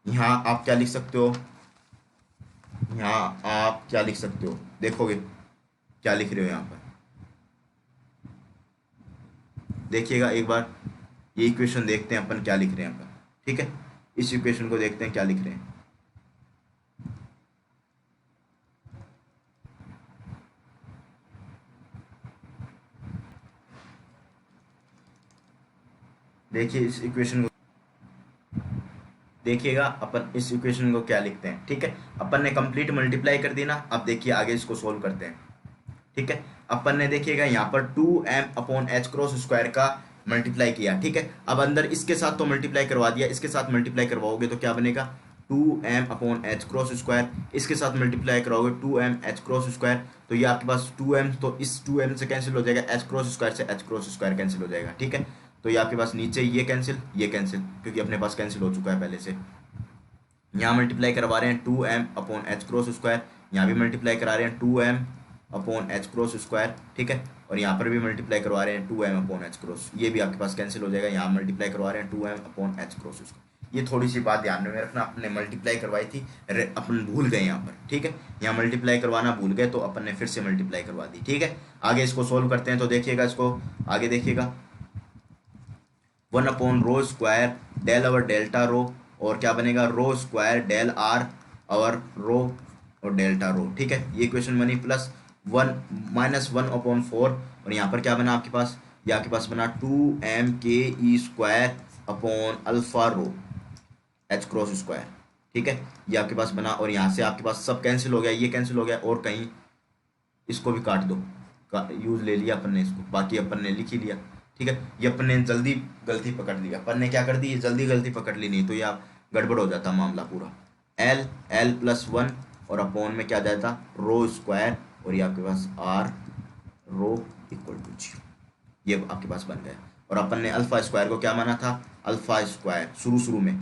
यहाँ आप क्या लिख सकते हो, यहाँ आप क्या लिख सकते हो, देखोगे क्या लिख रहे हो यहाँ पर, देखिएगा एक बार, ये इक्वेशन देखते हैं अपन क्या लिख रहे हैं यहाँ पर, ठीक है। इस इक्वेशन को देखते हैं क्या लिख रहे हैं, देखिए इस इक्वेशन को, देखिएगा अपन इस इक्वेशन को क्या लिखते हैं। ठीक है, अपन ने कंप्लीट मल्टीप्लाई कर दी ना। अब देखिए आगे इसको सोल्व करते हैं। ठीक है, अपन ने देखिएगा यहाँ पर 2m/h क्रॉस स्क्वायर का मल्टीप्लाई किया। ठीक है, अब अंदर इसके साथ तो मल्टीप्लाई करवा दिया, इसके साथ मल्टीप्लाई करवाओगे तो क्या बनेगा 2m/h क्रॉस स्क्वायर, इसके साथ मल्टीप्लाई कराओगे 2m/h क्रॉस स्क्वायर, तो ये आपके पास 2m, तो इस 2m से कैंसिल हो जाएगा, h क्रॉस स्क्वायर से h क्रॉस स्क्वायर कैंसिल हो जाएगा। ठीक है, तो ये आपके पास नीचे ये कैंसिल, ये कैंसिल, क्योंकि अपने पास कैंसिल हो चुका है पहले से। यहाँ मल्टीप्लाई करवा रहे हैं 2m/h क्रॉस स्क्वायर, यहाँ भी मल्टीप्लाई करा रहे हैं 2m/h क्रॉस स्क्वायर। ठीक है, और यहाँ पर भी मल्टीप्लाई करवा रहे हैं 2m/h क्रॉस, ये भी आपके पास कैंसिल हो जाएगा। यहाँ मल्टीप्लाई करवा रहे हैं 2m/h क्रॉस स्क्वायर। ये थोड़ी सी बात ध्यान में रखना, अपने मल्टीप्लाई करवाई थी, अपन भूल गए यहाँ पर। ठीक है, यहाँ मल्टीप्लाई करवाना भूल गए तो अपन ने फिर से मल्टीप्लाई करवा दी। ठीक है, आगे इसको सोल्व करते हैं। तो देखिएगा इसको आगे देखिएगा 1/रो square del over delta rho, और क्या बनेगा rho square del R over rho और डेल्टा रो। ठीक है, ये इक्वेशन बनी, प्लस 1 - 1/4, और यहाँ पर क्या बना आपके पास, ये आपके पास बना 2m/k² अपॉन अल्फा रो h क्रॉस स्क्वायर। ठीक है, ये आपके पास बना, और यहाँ से आपके पास सब कैंसिल हो गया, ये कैंसिल हो गया, और कहीं इसको भी काट दो, यूज ले लिया अपन ने इसको, बाकी अपन ने लिख ही लिया। ठीक है, ये अपन ने जल्दी गलती पकड़ ली, अपन ने क्या कर दी, ये जल्दी गलती पकड़ ली, नहीं तो ये आप गड़बड़ हो जाता मामला पूरा। l+1 और अपॉन में क्या जाता रो स्क्वायर, और ये आपके पास r रो इक्वल टू 0, ये आपके पास बन गया। और अपन ने अल्फा स्क्वायर को क्या माना था, अल्फा स्क्वायर शुरू में,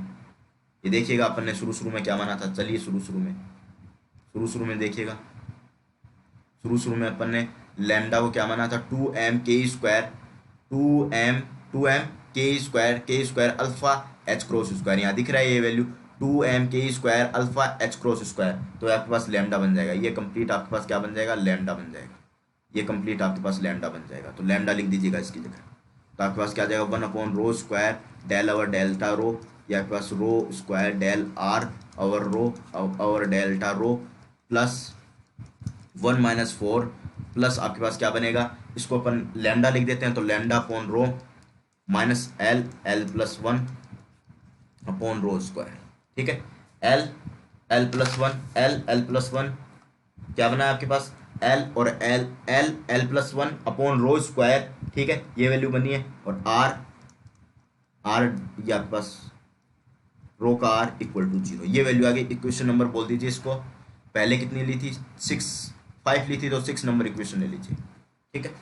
ये देखिएगा अपन ने शुरू में क्या माना था। चलिए शुरू में देखिएगा, शुरू में अपन ने लैम्डा को क्या माना था 2m/k², 2m/k² alpha h cross square, यहाँ दिख रहा है ये value 2m/k² alpha h cross square, तो आपके पास लैम्डा बन जाएगा। ये कंप्लीट आपके पास क्या बन जाएगा, लैम्डा बन जाएगा। ये कंप्लीट आपके पास लैम्डा बन जाएगा, तो लैम्डा लिख दीजिएगा इसकी जगह। तो आपके पास क्या आ जाएगा 1/रो square del over delta rho, या आपके पास rho square del R over rho over delta rho, plus 1 - 4, plus आपके पास क्या बनेगा, इसको अपन लैम्डा लिख देते हैं, तो lambda upon rho minus l+1 upon rho square. ठीक है, l+1 क्या बना है आपके पास l और l+1 अपॉन रो स्क्वायर। ठीक है, ये वैल्यू बनी है, और r ये आपके पास रो का r इक्वल टू 0, ये वैल्यू आ गई। इक्वेशन नंबर बोल दीजिए इसको, पहले कितनी ली थी 5 ली थी, तो 6 नंबर इक्वेशन ले लीजिए। ठीक है,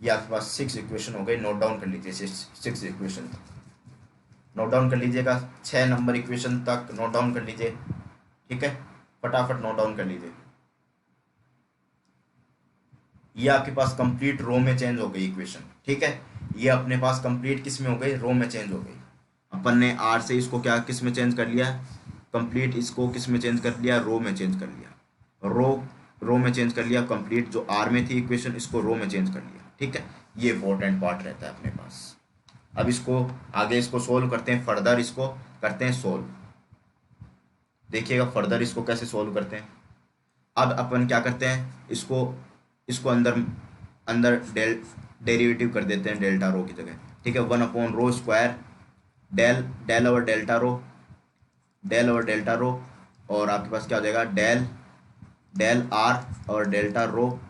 ये आपके पास 6 इक्वेशन हो गई, नोट डाउन कर लीजिए 6 इक्वेशन नोट डाउन कर लीजिएगा, 6 नंबर इक्वेशन तक नोट डाउन कर लीजिए। ठीक है, फटाफट नोट डाउन कर लीजिए। ये आपके पास कंप्लीट रो में चेंज हो गई इक्वेशन। ठीक है, ये अपने पास कंप्लीट किस में हो गई, रो में चेंज हो गई। अपन ने आर से इसको क्या किस में चेंज कर लिया, कंप्लीट इसको किस में चेंज कर लिया, रो में चेंज कर लिया। रो में चेंज कर लिया कंप्लीट, जो आर में थी इक्वेशन इसको रो में चेंज कर लिया। ठीक है, ये इंपॉर्टेंट पार्ट रहता है अपने पास। अब इसको आगे इसको सोल्व करते हैं, फर्दर इसको करते हैं सोल्व। देखिएगा फर्दर इसको कैसे सोल्व करते हैं। अब अपन क्या करते हैं, इसको अंदर डेरिवेटिव कर देते हैं डेल्टा रो की जगह। ठीक है, 1/रो square del over delta rho, और आपके पास क्या हो जाएगा डेल आर और डेल्टा रो,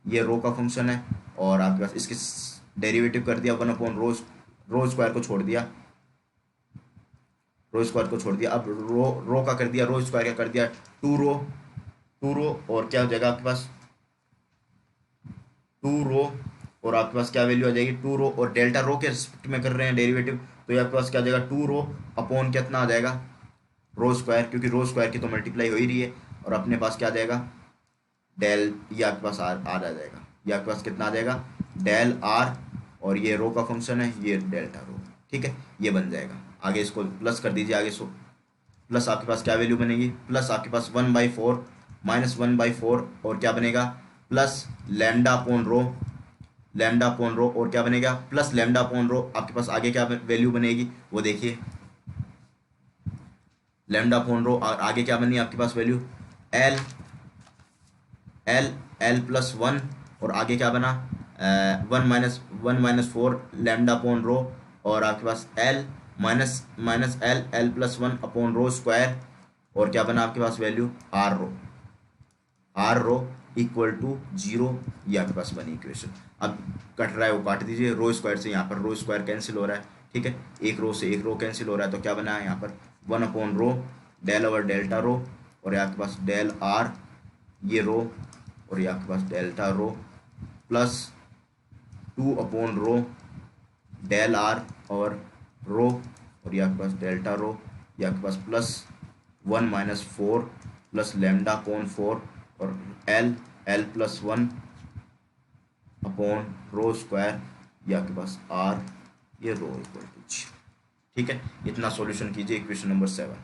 ये रो का फंक्शन है, और आपके पास इसके डेरिवेटिव कर दिया 1/रो स्क्वायर को छोड़ दिया, अब रो का कर दिया, रो स्क्वायर का कर दिया 2 रो, और क्या हो जाएगा आपके पास 2 रो, और आपके पास क्या वैल्यू आ जाएगी 2 रो, और डेल्टा रो के रिस्पेक्ट में कर रहे हैं डेरिवेटिव, तो ये आपके पास क्या आ जाएगा 2 रो अपॉन कितना आ जाएगा रो स्क्वायर, क्योंकि रो स्क्वायर की तो मल्टीप्लाई हो ही रही है, और अपने पास क्या आ जाएगा डेल, ये आपके पास आर आ जाएगा, ये आपके पास कितना आ जाएगा डेल आर, और ये रो का फंक्शन है, ये डेल्टा रो। ठीक है, ये बन जाएगा। आगे इसको प्लस कर दीजिए, आगे प्लस आपके पास क्या वैल्यू बनेगी, प्लस आपके पास 1/4 माइनस 1/4, और क्या बनेगा प्लस लैम्डा अपॉन रो, और क्या बनेगा प्लस लैम्डा अपॉन रो। आपके पास आगे क्या वैल्यू बनेगी वो देखिए, लैम्डा अपॉन रो, और आगे क्या बनी आपके पास वैल्यू l+1, और आगे क्या बना 1 - 4 लैम्डा अपॉन रो, और आपके पास L minus minus L L plus one upon rho square, और क्या बना आपके पास value R rho equal to zero. ये आपके पास बनी इक्वेशन। अब कट रहा है वो काट दीजिए, रो स्क्वायर से यहाँ पर रो स्क्वायर कैंसिल हो रहा है, ठीक है, एक रो से एक रो कैंसिल हो रहा है, तो क्या बना है यहाँ पर one upon rho del over delta rho, और ये आपके पास डेल आर ये रो, और ये आपके पास delta rho plus two upon rho del R और रो, और ये आपके पास डेल्टा रो, ये आपके पास plus one minus four plus lambda upon four, और L L plus one upon rho square, ये आपके पास आर ये रो इक्वल टू जी। ठीक है, इतना सॉल्यूशन कीजिए इक्वेशन नंबर 7।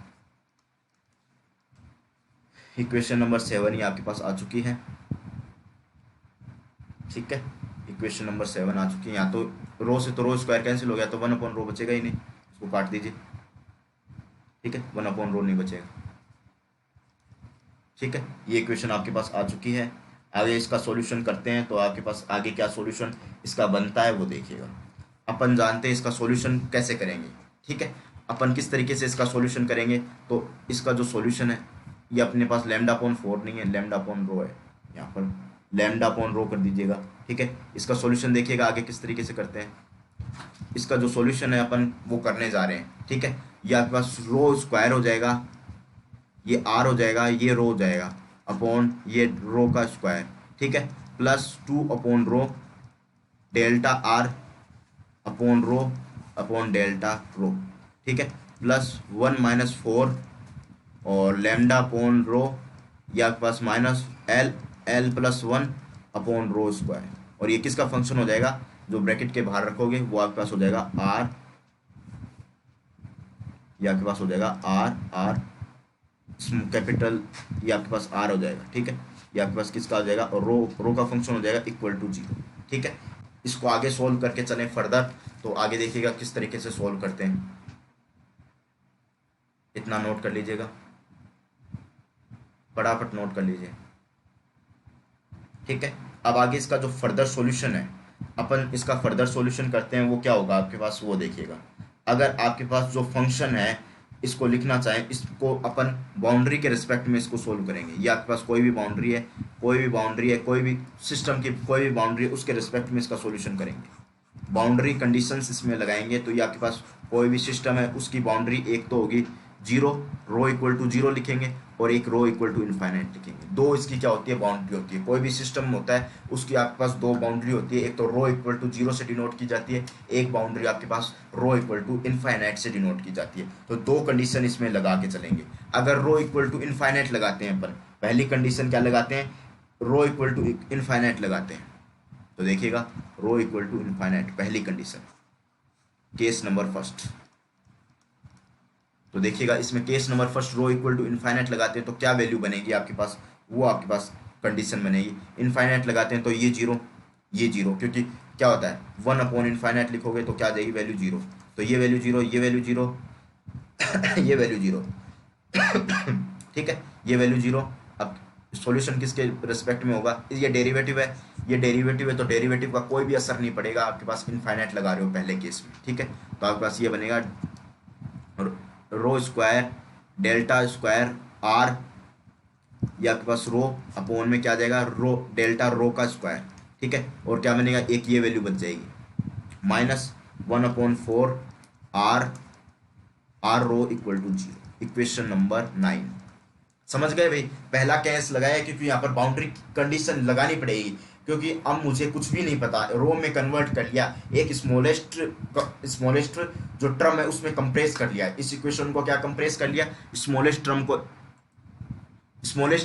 इक्वेशन नंबर 7 ये आपके पास आ चुकी है। ठीक है, इक्वेशन नंबर 7 आ चुकी है। यहाँ तो रो से तो रो स्क्वायर कैंसिल हो गया, तो वन अपॉन रो बचेगा ही नहीं, इसको काट दीजिए। ठीक है, वन अपॉन रो नहीं बचेगा। ठीक है, ये इक्वेशन आपके पास आ चुकी है। आगे इसका सॉल्यूशन करते हैं, तो आपके पास आगे क्या सॉल्यूशन इसका बनता है वो देखिएगा। अपन जानते हैं इसका सॉल्यूशन कैसे करेंगे। ठीक है, अपन किस तरीके से इसका सॉल्यूशन करेंगे, तो इसका जो सॉल्यूशन है ये अपने पास लैम्डा अपॉन 4 नहीं है, लैम्डा अपॉन रो है। यहाँ पर लैम्डा अपॉन रो कर दीजिएगा। ठीक है, इसका सॉल्यूशन देखिएगा आगे किस तरीके से करते हैं। इसका जो सॉल्यूशन है अपन वो करने जा रहे हैं। ठीक है, ये आपके पास रो स्क्वायर हो जाएगा, ये आर हो जाएगा, ये रो हो जाएगा अपॉन ये रो का स्क्वायर। ठीक है, plus two upon rho delta R upon rho upon delta rho. ठीक है, प्लस वन माइनस फोर और लैम्डा अपॉन रो, ये आपके पास minus L L plus one upon rho square, और ये किसका फंक्शन हो जाएगा, जो ब्रैकेट के बाहर रखोगे वो आपके पास हो जाएगा आर, ये आपके पास हो जाएगा आर आर कैपिटल, ये आपके पास आर हो जाएगा। ठीक है, ये आपके पास किसका हो जाएगा, और रो का फंक्शन हो जाएगा इक्वल टू जीरो। ठीक है, इसको आगे सोल्व करके चलें फर्दर, तो आगे देखिएगा किस तरीके से सोल्व करते हैं। इतना नोट कर लीजिएगा, फटाफट नोट कर लीजिए। ठीक है, अब आगे इसका जो फर्दर सॉल्यूशन है, अपन इसका फर्दर सॉल्यूशन करते हैं, वो क्या होगा आपके पास वो देखिएगा। अगर आपके पास जो फंक्शन है इसको लिखना चाहें, इसको अपन बाउंड्री के रिस्पेक्ट में इसको सोल्व करेंगे। ये आपके पास कोई भी बाउंड्री है, कोई भी बाउंड्री है, कोई भी सिस्टम की कोई भी बाउंड्री है, उसके रिस्पेक्ट में इसका सॉल्यूशन करेंगे। बाउंड्री कंडीशंस इसमें लगाएंगे, तो ये आपके पास कोई भी सिस्टम है उसकी बाउंड्री एक तो होगी zero, rho equal to zero लिखेंगे, और एक रो इक्वल टू इन्फाइनाइट लिखेंगे। दो इसकी क्या होती है, बाउंड्री होती है। कोई भी सिस्टम होता है उसकी आपके पास दो बाउंड्री होती है, एक तो रो इक्वल टू जीरो से डिनोट की जाती है, एक बाउंड्री आपके पास रो इक्वल टू इन्फाइनाइट से डिनोट की जाती है। तो दो कंडीशन इसमें लगा के चलेंगे। अगर रो इक्वल टू इन्फाइनाइट लगाते हैं अपन, पहली कंडीशन क्या लगाते हैं, रो इक्वल टू इन्फाइनाइट लगाते हैं, तो देखिएगा रो इक्वल टू इन्फाइनाइट पहली कंडीशन, केस नंबर फर्स्ट। तो देखिएगा इसमें case number first rho equal to infinite लगाते हैं तो क्या वैल्यू बनेगी आपके पास, वो आपके पास कंडीशन बनेगी। इन्फाइनाइट लगाते हैं तो ये जीरो, ये जीरो, क्योंकि क्या होता है वन अपॉन इन्फाइनाइट लिखोगे तो क्या आ जाएगी वैल्यू जीरो, तो ये वैल्यू जीरो, ये वैल्यू जीरो ये वैल्यू जीरो ठीक है, ये वैल्यू जीरो। अब सॉल्यूशन किसके रिस्पेक्ट में होगा, ये डेरिवेटिव है, ये डेरिवेटिव है, तो डेरिवेटिव का कोई भी असर नहीं पड़ेगा, आपके पास इन्फाइनाइट लगा रहे हो पहले केस में। ठीक है, तो आपके पास ये बनेगा rho square delta square are, ये आपके पास रो अपॉन में क्या आ जाएगा रो डेल्टा रो का स्क्वायर। ठीक है, और क्या बनेगा, एक ये वैल्यू बच जाएगी minus one upon four R R rho equal to zero. Equation number 9 समझ गए भाई। पहला केस लगाया क्योंकि यहाँ पर बाउंड्री कंडीशन लगानी पड़ेगी, क्योंकि अब मुझे कुछ भी नहीं पता, रो में कन्वर्ट कर लिया, एक स्मॉलेस्ट जो टर्म है उसमें कंप्रेस कर लिया, इस इक्वेशन को क्या कंप्रेस कर लिया, स्मॉलेस्ट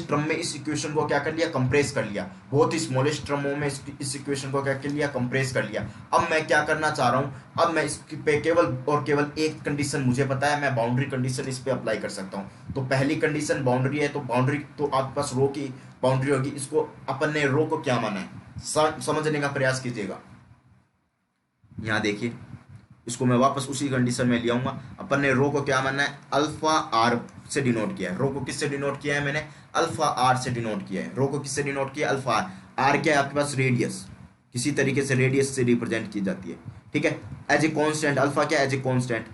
टर्म में इस इक्वेशन को क्या कर लिया, कंप्रेस कर लिया। बहुत ही स्मॉलेस्ट टर्मों में इस इक्वेशन को क्या कर लिया, कंप्रेस कर लिया। अब मैं क्या करना चाह रहा हूँ, अब मैं इस पे केवल और केवल एक कंडीशन मुझे पता है, मैं बाउंड्री कंडीशन इस पे अप्लाई कर सकता हूँ। तो पहली कंडीशन बाउंड्री है, तो बाउंड्री तो आपके पास रो की बाउंड्री होगी, इसको अपन ने रो को क्या माना है समझने का प्रयास कीजिएगा। यहाँ देखिए, इसको मैं वापस उसी कंडीशन में ले आऊंगा। अपन ने रो को क्या माना है, अल्फा आर से डिनोट किया है। रो को किससे डिनोट किया है मैंने, अल्फा आर से डिनोट किया है। रो को किससे डिनोट किया, अल्फा आर। आर क्या है आपके पास, रेडियस, किसी तरीके से रेडियस से रिप्रेजेंट की जाती है। ठीक है। एज ए कांस्टेंट, अल्फा क्या एज ए कांस्टेंट,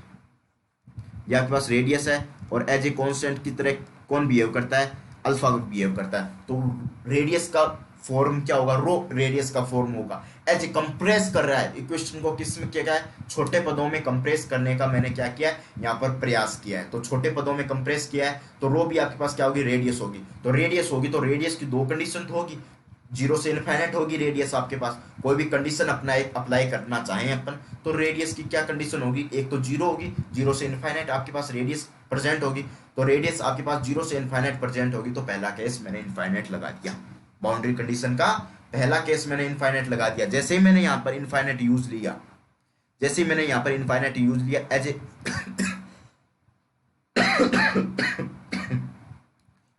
ये आपके पास रेडियस है, और एज ए कांस्टेंट की तरह कौन बिहेव करता है, अल्फा बिहेव करता है। तो रेडियस का फॉर्म क्या होगा, रो रेडियस का फॉर्म होगा। एज ए कंप्रेस कर रहा है इक्वेशन को, किस में क्या है, छोटे पदों में कंप्रेस करने का मैंने क्या किया है यहाँ पर प्रयास किया है। तो छोटे पदों में कंप्रेस किया है, तो रो भी आपके पास क्या होगी, रेडियस होगी। तो रेडियस होगी तो रेडियस की दो कंडीशन तो होगी, जीरो से इनफाइनाइट होगी रेडियस आपके पास। कोई भी कंडीशन अप्लाई करना चाहें अपन, तो रेडियस की क्या कंडीशन होगी, एक तो जीरो होगी, जीरो से इनफाइनाइट आपके पास रेडियस प्रेजेंट होगी। तो रेडियस आपके पास जीरो से इनफाइनाइट प्रेजेंट होगी, तो पहला केस मैंने इनफाइनाइट लगा दिया, बाउंड्री कंडीशन का पहला केस मैंने इनफाइनाइट लगा दिया। जैसे ही मैंने यहाँ पर इनफाइनाइट यूज लिया, जैसे ही मैंने यहाँ पर इनफाइनाइट यूज लिया एज ए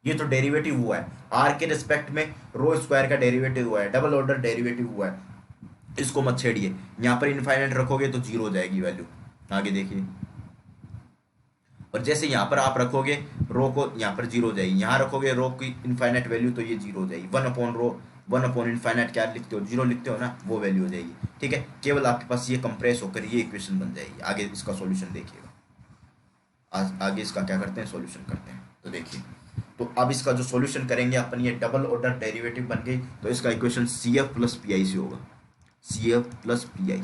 ये तो डेरिवेटिव हुआ है आर के रिस्पेक्ट में, रो स्क्वायर का डेरिवेटिव हुआ है, डबल ऑर्डर डेरिवेटिव हुआ है, इसको मत छेड़िए। यहाँ पर इनफाइनाइट रखोगे तो जीरो हो जाएगी वैल्यू, आगे देखिए। और जैसे यहाँ पर आप रखोगे रो को, यहाँ पर जीरो हो जाएगी, यहाँ रखोगे रो की इनफाइनाइट वैल्यू तो ये जीरो हो जाएगी। वन अपॉन रो, वन अपॉन इनफाइनाइट क्या लिखते हो, जीरो लिखते हो ना, वो वैल्यू हो जाएगी। ठीक है, केवल आपके पास ये कंप्रेस होकर ये इक्वेशन बन जाएगी। आगे इसका सॉल्यूशन देखिएगा, आगे इसका क्या करते हैं, सॉल्यूशन करते हैं। तो देखिए, तो अब इसका जो सॉल्यूशन करेंगे अपन, ये डबल ऑर्डर डेरिवेटिव बन गई, तो इसका equation C F plus P I से होगा, C F plus P I.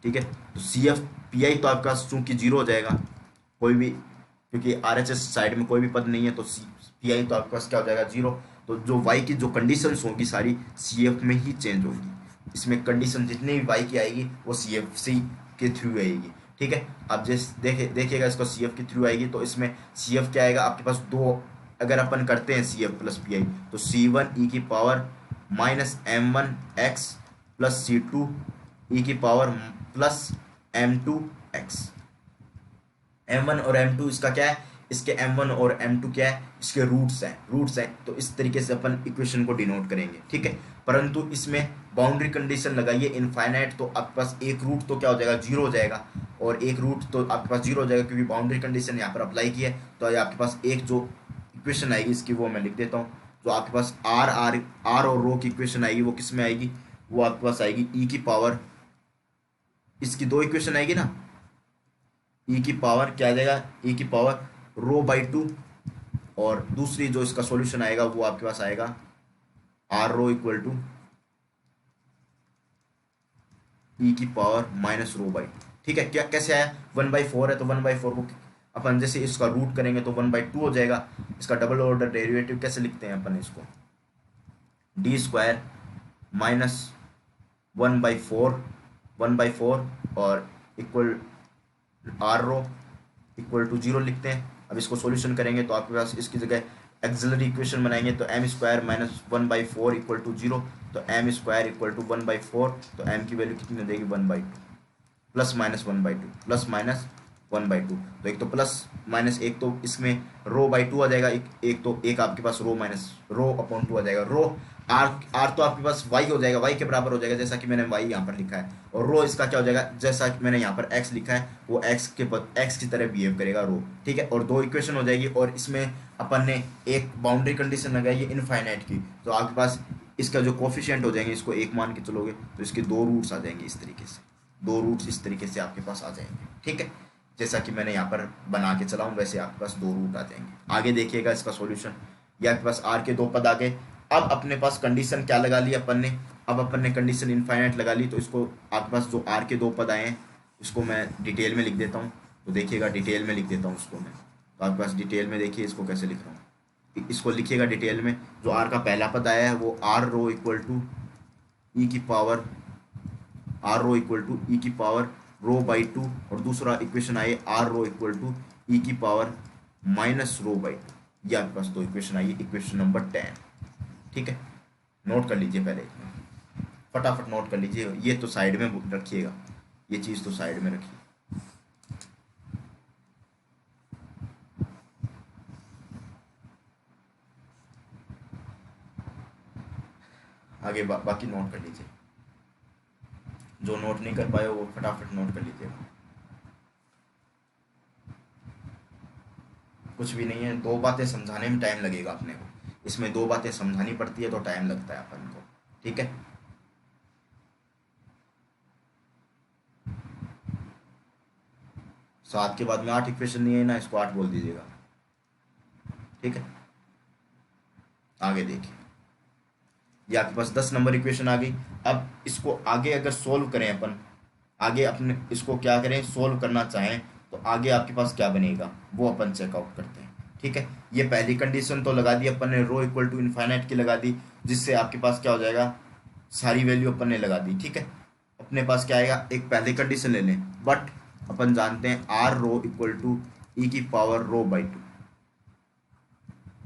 ठीक है, तो सी एफ पी आई तो आपका चूंकि जीरो हो जाएगा, कोई भी, क्योंकि आर एच एस साइड में कोई भी पद नहीं है, तो सी पी आई तो आपके पास क्या हो जाएगा, जीरो। तो जो वाई की जो कंडीशंस होंगी सारी सी एफ में ही चेंज होगी, इसमें कंडीशन जितनी भी वाई की आएगी वो सी एफ सी के थ्रू आएगी। ठीक है, अब जैसे देखिएगा इसको सी एफ के थ्रू आएगी, तो इसमें सी एफ क्या आएगा आपके पास, दो अगर अपन करते हैं C F plus P I, तो सी वन ई की power minus M one X plus C two ई की power plus M two X. M one और एम टू इसका क्या है, इसके एम वन और एम टू क्या है, इसके रूट्स हैं। तो इस तरीके से अपन इक्वेशन को डिनोट करेंगे। ठीक है, परंतु इसमें बाउंड्री कंडीशन लगाइए इनफाइनाइट, तो आपके पास एक रूट तो क्या हो जाएगा, जीरो हो जाएगा, और एक रूट तो आपके पास जीरो हो जाएगा, क्योंकि बाउंड्री कंडीशन यहाँ पर अप्लाई की है। तो आपके पास एक जो इक्वेशन आएगी इसकी, वो मैं लिख देता हूँ। जो आपके पास आर और रो की इक्वेशन आएगी, वो किस में आएगी, वो आपके पास आएगी ई की पावर, इसकी दो इक्वेशन आएगी ना, ई की पावर क्या आ जाएगा, ई की पावर रो बाई टू, और दूसरी जो इसका सॉल्यूशन आएगा वो आपके पास आएगा आर रो इक्वल टू ई की power minus rho by to. ठीक है, क्या कैसे आया, वन बाई फोर है, तो वन बाई फोर को अपन जैसे इसका रूट करेंगे तो वन बाई टू हो जाएगा। इसका डबल ऑर्डर डेरिवेटिव कैसे लिखते हैं अपन इसको, D square minus one by four और equal R rho equal to zero लिखते हैं। अब इसको सॉल्यूशन करेंगे तो आपके पास इसकी जगह एक्सिलरी इक्वेशन बनाएंगे, तो M square minus one by four equal to zero, तो M square equal to one by four, तो एम की वैल्यू कितनी हो जाएगी, one by two, plus minus one by two, plus minus one by two. तो एक तो plus minus, एक तो इसमें रो बाई टू आ जाएगा, एक तो एक आपके पास rho minus rho upon two आ जाएगा। रो आर तो आपके पास वाई हो जाएगा, वाई के बराबर हो जाएगा, जैसा कि मैंने वाई यहाँ पर लिखा है। और रो इसका क्या हो जाएगा, जैसा कि मैंने यहाँ पर एक्स लिखा है, वो एक्स की तरह बिहेव करेगा रो। ठीक है, और दो इक्वेशन हो जाएगी, और इसमें अपन ने एक बाउंड्री कंडीशन लगाई है इनफाइनाइट की, तो आपके पास इसका जो कोफिशिएंट हो जाएंगे, इसको एक मान के चलोगे तो इसके दो रूट्स आ जाएंगे, इस तरीके से दो रूट्स इस तरीके से आपके पास आ जाएंगे। ठीक है, जैसा कि मैंने यहाँ पर बना के चलाऊँ वैसे आपके पास दो रूट आ जाएंगे। आगे देखिएगा इसका सॉल्यूशन, ये आपके पास आर के दो पद आ गए। अब अपने पास कंडीशन क्या लगा ली अपन ने, अब अपन ने कंडीशन इनफाइनाइट लगा ली, तो इसको आपके पास जो आर के दो पद आए हैं इसको मैं डिटेल में लिख देता हूँ। तो देखिएगा डिटेल में लिख देता हूँ उसको मैं, तो आपके पास डिटेल में देखिए इसको कैसे लिख रहा हूँ, इसको लिखिएगा डिटेल में। जो आर का पहला पद आया है वो आर रो इक्वल टू ई की power, r rho equal to ई की पावर रो बाई टू, और दूसरा इक्वेशन आए आर रो इक्वल टू ई की power minus rho by two. ये आपके पास दो इक्वेशन आई, इक्वेशन नंबर 10। ठीक है, नोट कर लीजिए पहले, फटाफट नोट कर लीजिए, ये तो साइड में रखिएगा, ये चीज़ तो साइड में रखिए। आगे बाकी नोट कर लीजिए, जो नोट नहीं कर पाए वो फटाफट नोट कर लीजिएगा। कुछ भी नहीं है, दो बातें समझाने में टाइम लगेगा अपने को, इसमें दो बातें समझानी पड़ती है तो टाइम लगता है अपन को। ठीक है, 7 के बाद में 8 इक्वेशन नहीं है ना, इसको 8 बोल दीजिएगा। ठीक है, आगे देखिए, ये आपके पास 10 नंबर इक्वेशन आ गई। अब इसको आगे अगर सोल्व करें अपन, आगे अपने इसको क्या करें, सोल्व करना चाहें तो आगे आपके पास क्या बनेगा वो अपन चेकआउट करते हैं। ठीक है, ये पहली कंडीशन तो लगा दी अपन ने, रो इक्वल टू इनफाइनाइट की लगा दी, जिससे आपके पास क्या हो जाएगा, सारी वैल्यू अपन ने लगा दी। ठीक है, अपने पास क्या आएगा, एक पहली कंडीशन ले लें, बट अपन जानते हैं आर रो इक्वल टू ई की पावर रो बाई टू।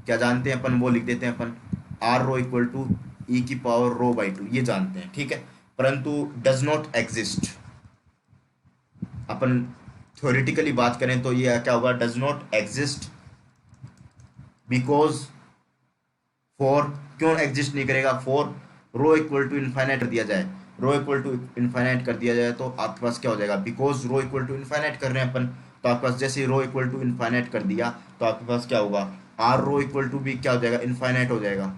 क्या जानते हैं अपन, वो लिख देते हैं अपन, आर रो इक्वल टू ई की पावर रो बाई टू, ये जानते हैं। ठीक है, परंतु डज नॉट एग्जिस्ट, अपन थ्योरेटिकली बात करें तो ये क्या होगा, does not exist because, for क्यों एग्जिस्ट नहीं करेगा, for rho equal to infinite कर दिया जाए, रो इक्वल टू इनफाइनाइट कर दिया जाए तो आपके पास क्या हो जाएगा, because rho equal to infinite कर रहे हैं अपन, तो आपके पास जैसे ही रो इक्वल टू इनफाइनाइट कर दिया तो आपके पास क्या होगा, आर रो इक्वल टू भी क्या हो जाएगा, इनफाइनाइट हो जाएगा,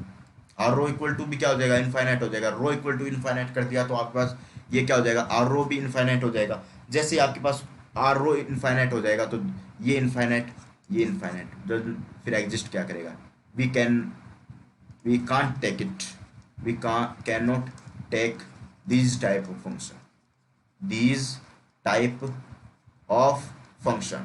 आर रो इक्वल टू भी क्या हो जाएगा, इनफाइनाइट हो जाएगा। रो इक्वल टू इनफाइनाइट कर दिया तो आपके पास ये क्या हो जाएगा, आर रो भी इनफाइनाइट हो जाएगा। जैसे ही आपके पास आर रो इनफाइनाइट हो जाएगा तो ये इनफाइनाइट, ये इनफाइनाइट, फिर एग्जिस्ट क्या करेगा, we can, we can't take it, we cannot take these type of function, these type of function,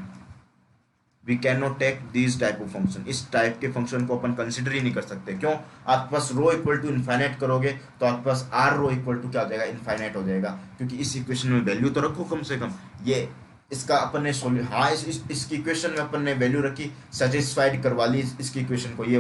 we cannot take these type of function, इस टाइप के फंक्शन को अपन कंसिडर ही नहीं कर सकते। क्यों, आपके पास रो इक्वल टू इनफाइनाइट करोगे तो आपके पास आर रो इक्वल टू क्या हो जाएगा, इनफाइनाइट हो जाएगा, क्योंकि इस इक्वेशन में वैल्यू तो रखो कम से कम, ये इसका अपन ने हाँ इसकी इक्वेशन में अपन ने वैल्यू रखी, सेटिस्फाइड करवा ली इसकी इक्वेशन को, ये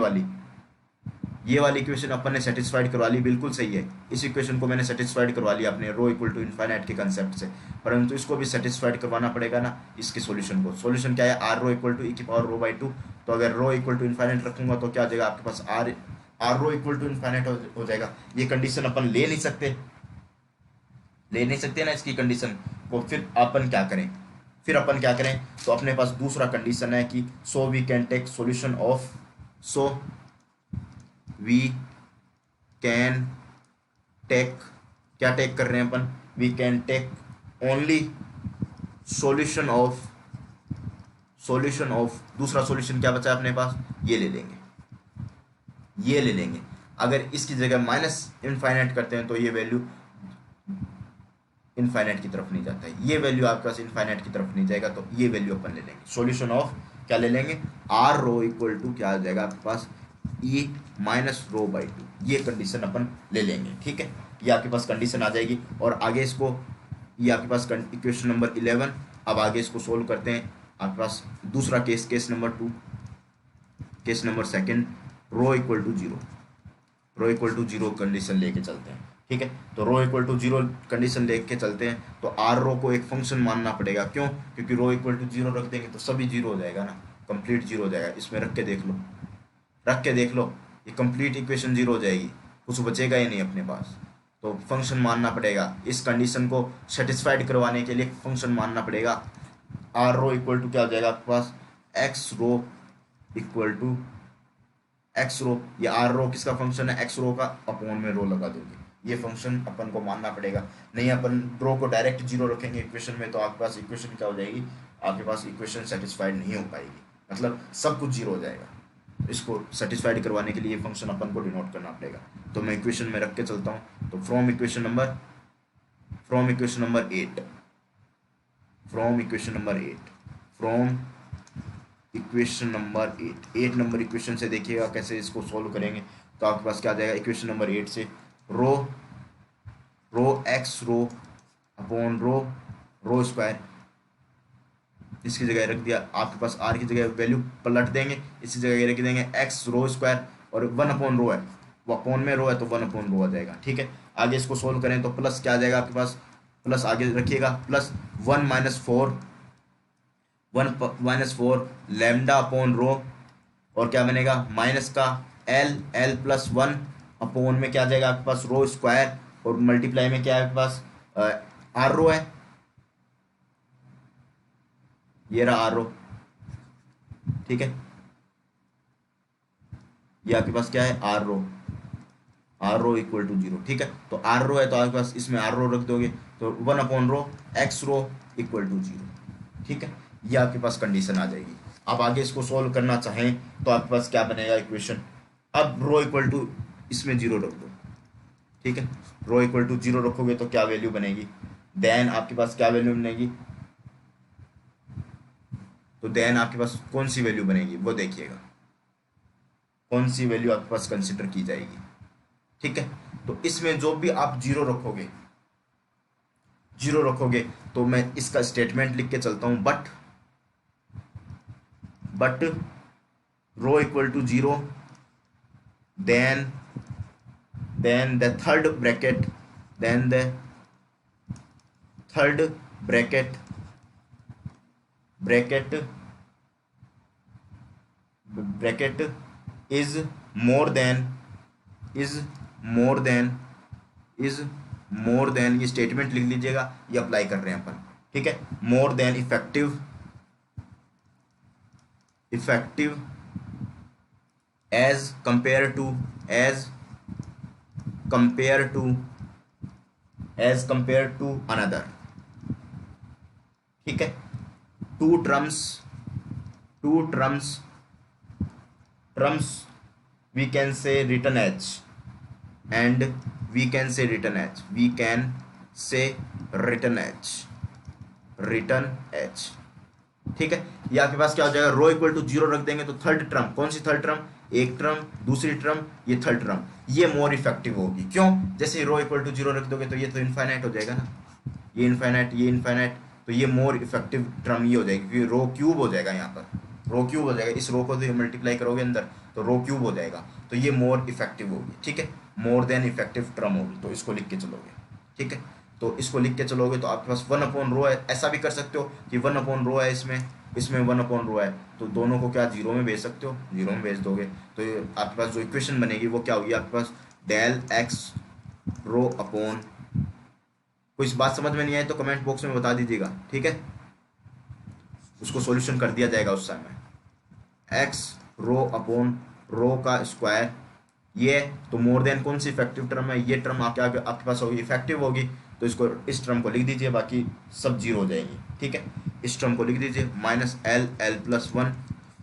वाली इक्वेशन अपन ने सेटिस्फाइड करवा ली, बिल्कुल सही है, इस इक्वेशन को मैंने सेटिस्फाइड करवा लिया अपने रो इक्वल टू इनफाइनाइट के कंसेप्ट से, परंतु इसको भी सेटिस्फाइड करवाना पड़ेगा ना, इसके सॉल्यूशन को। सॉल्यूशन क्या है, आर रो इक्वल टू ई की पावर रो बाई टू, तो अगर रो इक्वल टू इनफाइनाइट रखूंगा तो क्या हो जाएगा आपके पास, are rho equal to infinite हो जाएगा। ये कंडीशन अपन ले नहीं सकते ना इसकी कंडीशन को, फिर अपन क्या करें, तो अपने पास दूसरा कंडीशन है कि so we can take solution of, so we can take, क्या टेक कर रहे हैं अपन, we can take only solution of, दूसरा सॉल्यूशन क्या बचा है अपने पास, ये ले लेंगे। अगर इसकी जगह माइनस इनफाइनाइट करते हैं तो ये वैल्यू इनफाइनाइट की तरफ नहीं जाता है, ये वैल्यू आपके पास इनफाइनाइट की तरफ नहीं जाएगा, तो ये वैल्यू अपन ले लेंगे, सॉल्यूशन ऑफ क्या ले लेंगे, आर रो इक्वल टू क्या आ जाएगा आपके पास, E minus rho by two, ये कंडीशन अपन ले लेंगे। ठीक है, ये आपके पास कंडीशन आ जाएगी, और आगे इसको, ये आपके पास इक्वेशन नंबर 11। अब आगे इसको सोल्व करते हैं, आपके पास दूसरा case number 2, case number second, rho equal to zero condition लेके चलते हैं। ठीक है, तो rho equal to zero condition लेके चलते हैं, तो आर रो को एक फंक्शन मानना पड़ेगा। क्यों, क्योंकि रो इक्वल टू जीरो रख देंगे तो सभी जीरो हो जाएगा ना, कंप्लीट जीरो हो जाएगा। इसमें रख के देख लो, ये कंप्लीट इक्वेशन जीरो हो जाएगी, कुछ बचेगा ही नहीं अपने पास, तो फंक्शन मानना पड़ेगा। इस कंडीशन को सेटिस्फाइड करवाने के लिए फंक्शन मानना पड़ेगा। आर रो इक्वल टू क्या हो जाएगा आपके पास, x rho equal to x rho, ये आर रो किसका फंक्शन है, एक्स रो का, अपॉन में रो लगा दोगे, ये फंक्शन अपन को मानना पड़ेगा। नहीं अपन रो को डायरेक्ट जीरो रखेंगे इक्वेशन में तो आपके पास इक्वेशन क्या हो जाएगी, आपके पास इक्वेशन सेटिस्फाइड नहीं हो पाएगी, मतलब सब कुछ जीरो हो जाएगा। इसको सेटिस्फाइड करवाने के लिए ये फंक्शन अपन को डिनोट करना पड़ेगा। तो मैं इक्वेशन में रख के चलता हूँ, तो from equation number 8 number equation से देखिएगा कैसे इसको सोल्व करेंगे। तो आपके पास क्या आ जाएगा, इक्वेशन नंबर 8 से rho x rho upon rho square, इसकी जगह रख दिया, आपके पास आर की जगह वैल्यू पलट देंगे, इसी जगह रख देंगे एक्स रो स्क्वायर, और 1 अपॉन रो है, वो अपॉन में रो है तो 1 अपॉन रो आ जाएगा। ठीक है, आगे इसको सोल्व करें तो प्लस क्या आ जाएगा आपके पास, प्लस आगे रखिएगा, plus 1 minus four lambda upon rho, और क्या बनेगा माइनस का एल प्लस 1 अपॉन में क्या आ जाएगा आपके पास, रो स्क्वायर, और मल्टीप्लाई में क्या है आपके पास, आर रो है, ये रहा आर रो। ठीक है, ये आपके पास क्या है, R rho equal to zero. ठीक है, तो आर रो है तो आपके पास इसमें आर रो रख दोगे, तो 1 upon rho x rho equal to zero. ठीक है, ये आपके पास कंडीशन आ जाएगी। आप आगे इसको सोल्व करना चाहें तो आपके पास क्या बनेगा इक्वेशन, अब रो इक्वल टू इसमें जीरो रख दो, ठीक है, रो इक्वल टू जीरो रखोगे तो क्या वैल्यू बनेगी, देन आपके पास क्या वैल्यू बनेगी, तो देन आपके पास कौन सी वैल्यू बनेगी वो देखिएगा, कौन सी वैल्यू आपके पास कंसिडर की जाएगी, ठीक है। तो इसमें जो भी आप जीरो रखोगे, जीरो रखोगे तो मैं इसका स्टेटमेंट लिख के चलता हूं, but rho equal to zero, then the third bracket, then the third bracket is more than, ये स्टेटमेंट लिख लीजिएगा, ये अप्लाई कर रहे हैं अपन, ठीक है। More than effective as compare to another, ठीक है। Two terms we can say written as, and we can say written as, ठीक है। ये आपके पास क्या हो जाएगा, रो इक्वल टू जीरो रख देंगे तो थर्ड टर्म, कौन सी थर्ड टर्म, एक टर्म, दूसरी टर्म, ये थर्ड टर्म, ये मोर इफेक्टिव होगी। क्यों, जैसे रो इक्वल टू जीरो रख दोगे तो ये तो इनफाइनाइट हो जाएगा ना, ये इनफाइनाइट, तो ये मोर इफेक्टिव टर्म ये हो जाएगी, क्योंकि रो क्यूब हो जाएगा, यहाँ पर रो क्यूब हो जाएगा, इस रो को तो मल्टीप्लाई करोगे अंदर तो रो क्यूब हो जाएगा, तो ये मोर इफेक्टिव होगी, ठीक है, मोर देन इफेक्टिव टर्म होगी, तो इसको लिख के चलोगे, ठीक है। तो इसको लिख के चलोगे तो आपके पास 1/रो है, ऐसा भी कर सकते हो कि 1/रो है, इसमें 1/रो है, तो दोनों को क्या जीरो में भेज सकते हो, जीरो में भेज दोगे तो आपके पास जो इक्वेशन बनेगी वो क्या होगी, आपके पास डेल एक्स रो अपॉन, कोई इस बात समझ में नहीं आए तो कमेंट बॉक्स में बता दीजिएगा, ठीक है, उसको सॉल्यूशन कर दिया जाएगा उस समय। एक्स रो अपॉन रो का स्क्वायर, ये तो मोर देन कौन सी इफेक्टिव टर्म है, ये टर्म आपके पास होगी, इफेक्टिव होगी, तो इसको इस टर्म को लिख दीजिए, बाकी सब जीरो हो जाएंगी, ठीक है। इस टर्म को लिख दीजिए माइनस एल प्लस वन,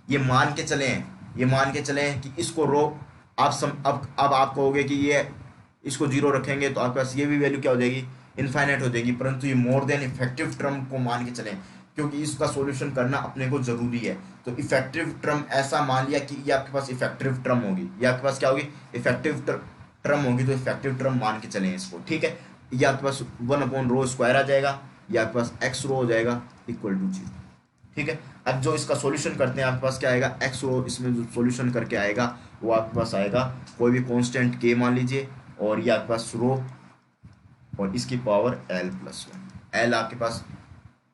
ये मान के चले हैं कि इसको रो अब आप कहोगे कि ये इसको जीरो रखेंगे तो आपके पास ये भी वैल्यू क्या हो जाएगी, इनफाइनाइट हो जाएगी, परंतु ये मोर देन इफेक्टिव टर्म को मान के चलें, क्योंकि इसका सॉल्यूशन करना अपने को जरूरी है। तो इफेक्टिव टर्म ऐसा मान लिया कि ये आपके पास इफेक्टिव टर्म होगी, ये आपके पास क्या होगी, इफेक्टिव टर्म होगी, तो इफेक्टिव टर्म मान के चलें इसको, ठीक है। ये आपके पास 1/रो स्क्वायर आ जाएगा, ये आपके पास एक्स रो हो जाएगा इक्वल टू 0, ठीक है। अब जो इसका सॉल्यूशन करते हैं आपके पास क्या आएगा, एक्स रो, इसमें जो सॉल्यूशन करके आएगा वो आपके पास आएगा कोई भी कांस्टेंट के मान लीजिए, और ये आपके पास रो और इसकी power L plus one, L आपके पास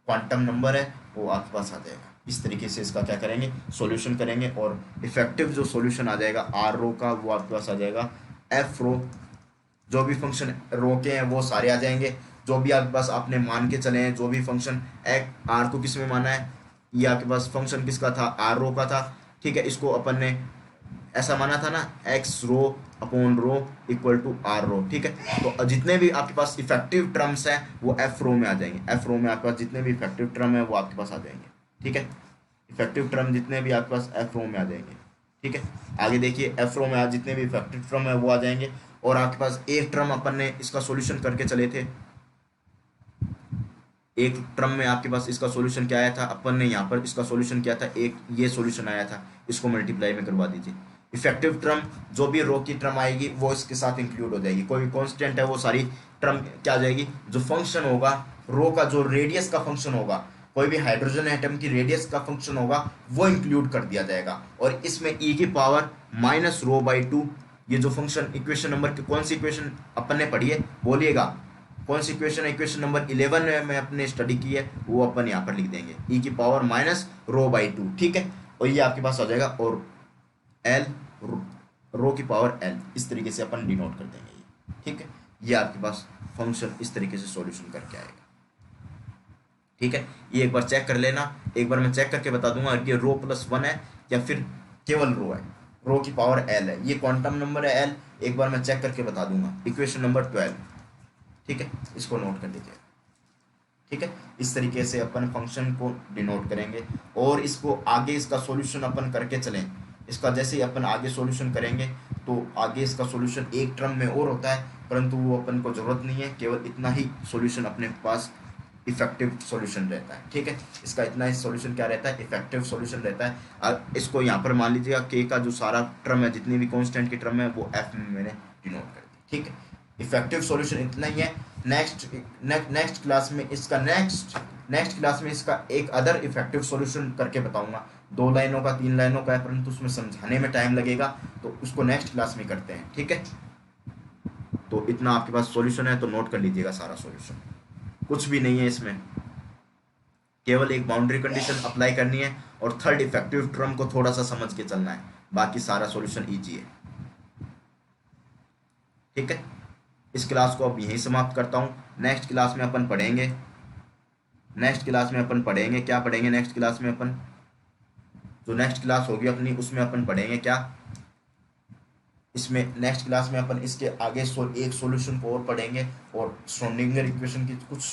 क्वांटम नंबर है, वो आपके पास आ जाएगा। इस तरीके से इसका क्या करेंगे, सॉल्यूशन करेंगे, और इफेक्टिव जो सॉल्यूशन आ जाएगा आर रो का वो आपके पास आ जाएगा एफ रो, जो भी फंक्शन रो के हैं वो सारे आ जाएंगे, जो भी आपके पास आपने मान के चले हैं, जो भी फंक्शन आर को किस में माना है, ये आपके पास फंक्शन किसका था, आर रो का था, ठीक है। इसको अपन ने ऐसा माना था ना, x rho upon rho equal to are rho, ठीक है। तो जितने भी आपके पास इफेक्टिव टर्म्स हैं वो एफ रो में आ जाएंगे, एफ रो में आपके पास जितने भी इफेक्टिव टर्म है वो आपके पास आ जाएंगे, ठीक है। इफेक्टिव टर्म जितने भी आपके पास एफ रो में आ जाएंगे, ठीक है। आगे देखिए, एफ रो में जितने भी इफेक्टिव टर्म है वो आ जाएंगे, और आपके पास एक टर्म अपन ने इसका सॉल्यूशन करके चले थे, एक टर्म में आपके पास इसका सॉल्यूशन क्या आया था, अपन ने यहाँ पर इसका सॉल्यूशन किया था, एक ये सॉल्यूशन आया था, इसको मल्टीप्लाई में करवा दीजिए। इफेक्टिव टर्म जो भी रो की टर्म आएगी वो इसके साथ इंक्लूड हो जाएगी, कोई भी कांस्टेंट है वो सारी टर्म क्या आ जाएगी, जो फंक्शन होगा रो का, जो रेडियस का फंक्शन होगा, कोई भी हाइड्रोजन एटम की रेडियस का फंक्शन होगा वो इंक्लूड कर दिया जाएगा, और इसमें ई की पावर माइनस रो बाई 2, ये जो फंक्शन इक्वेशन नंबर, कौन सी इक्वेशन अपन ने पढ़ी है बोलिएगा, कौन सी इक्वेशन है, इक्वेशन नंबर 11 में अपने स्टडी की है, वो अपन यहाँ पर लिख देंगे ई की पावर माइनस रो बाई 2, ठीक है। और ये आपके पास आ जाएगा, और एल रो की पावर एल, इस तरीके से अपन डिनोट कर देंगे, ठीक है। ये आपके पास फंक्शन इस तरीके से सॉल्यूशन करके आएगा, ठीक है। ये एक बार चेक कर लेना, एक बार मैं चेक करके बता दूंगा ये रो प्लस वन है या फिर केवल रो है, रो की पावर एल है, ये क्वांटम नंबर है एल, एक बार मैं चेक करके बता दूंगा। इक्वेशन नंबर 12, ठीक है, इसको नोट कर लीजिए। ठीक है, इस तरीके से अपन फंक्शन को डिनोट करेंगे और इसको आगे इसका सॉल्यूशन अपन करके चलें। इसका जैसे ही अपन आगे सॉल्यूशन करेंगे तो आगे इसका सॉल्यूशन एक टर्म में और होता है, परंतु वो अपन को ज़रूरत नहीं है, केवल इतना ही सॉल्यूशन अपने पास इफेक्टिव सॉल्यूशन रहता है। ठीक है, इसका इतना ही सॉल्यूशन क्या रहता है, इफेक्टिव सॉल्यूशन रहता है। इसको यहाँ पर मान लीजिएगा के का जो सारा टर्म है, जितनी भी कांस्टेंट की टर्म है वो एफ में मैंने डिनोट कर दी। ठीक है, इफेक्टिव सॉल्यूशन इतना ही है। नेक्स्ट क्लास में इसका नेक्स्ट क्लास में इसका एक अदर इफेक्टिव सॉल्यूशन करके बताऊंगा। 2 लाइनों का 3 लाइनों का है, परंतु उसमें समझाने में टाइम लगेगा, तो उसको नेक्स्ट क्लास में करते हैं। ठीक है, तो इतना आपके पास सॉल्यूशन है, तो नोट कर लीजिएगा सारा सॉल्यूशन। कुछ भी नहीं है इसमें, केवल एक बाउंड्री कंडीशन अप्लाई करनी है और थर्ड इफेक्टिव टर्म को थोड़ा सा समझ के चलना है, बाकी सारा सॉल्यूशन इजी है। ठीक है, इस क्लास को अब यहीं समाप्त करता हूँ। नेक्स्ट क्लास में अपन पढ़ेंगे क्या पढ़ेंगे नेक्स्ट क्लास में अपन, जो नेक्स्ट क्लास होगी अपनी उसमें अपन पढ़ेंगे क्या, इसमें नेक्स्ट क्लास में अपन इसके आगे एक सॉल्यूशन को और पढ़ेंगे और श्रोडिंगर इक्वेशन की कुछ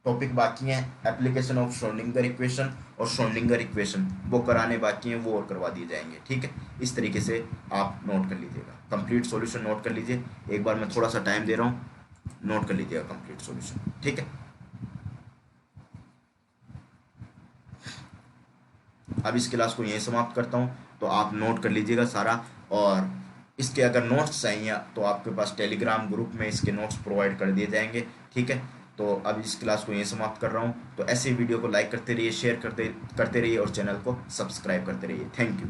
टॉपिक बाकी हैं, एप्लीकेशन ऑफ श्रोडिंगर इक्वेशन और श्रोडिंगर इक्वेशन वो कराने बाकी हैं, वो और करवा दिए जाएंगे। ठीक है, इस तरीके से आप नोट कर लीजिएगा, कंप्लीट सॉल्यूशन नोट कर लीजिए। एक बार मैं थोड़ा सा टाइम दे रहा हूँ, नोट कर लीजिएगा कंप्लीट सॉल्यूशन। ठीक है, अब इस क्लास को यहीं समाप्त करता हूँ, तो आप नोट कर लीजिएगा सारा। और इसके अगर नोट्स चाहिए तो आपके पास टेलीग्राम ग्रुप में इसके नोट्स प्रोवाइड कर दिए जाएंगे। ठीक है, तो अब इस क्लास को यहीं समाप्त कर रहा हूँ। तो ऐसे वीडियो को लाइक करते रहिए, शेयर करते रहिए और चैनल को सब्सक्राइब करते रहिए। Thank you.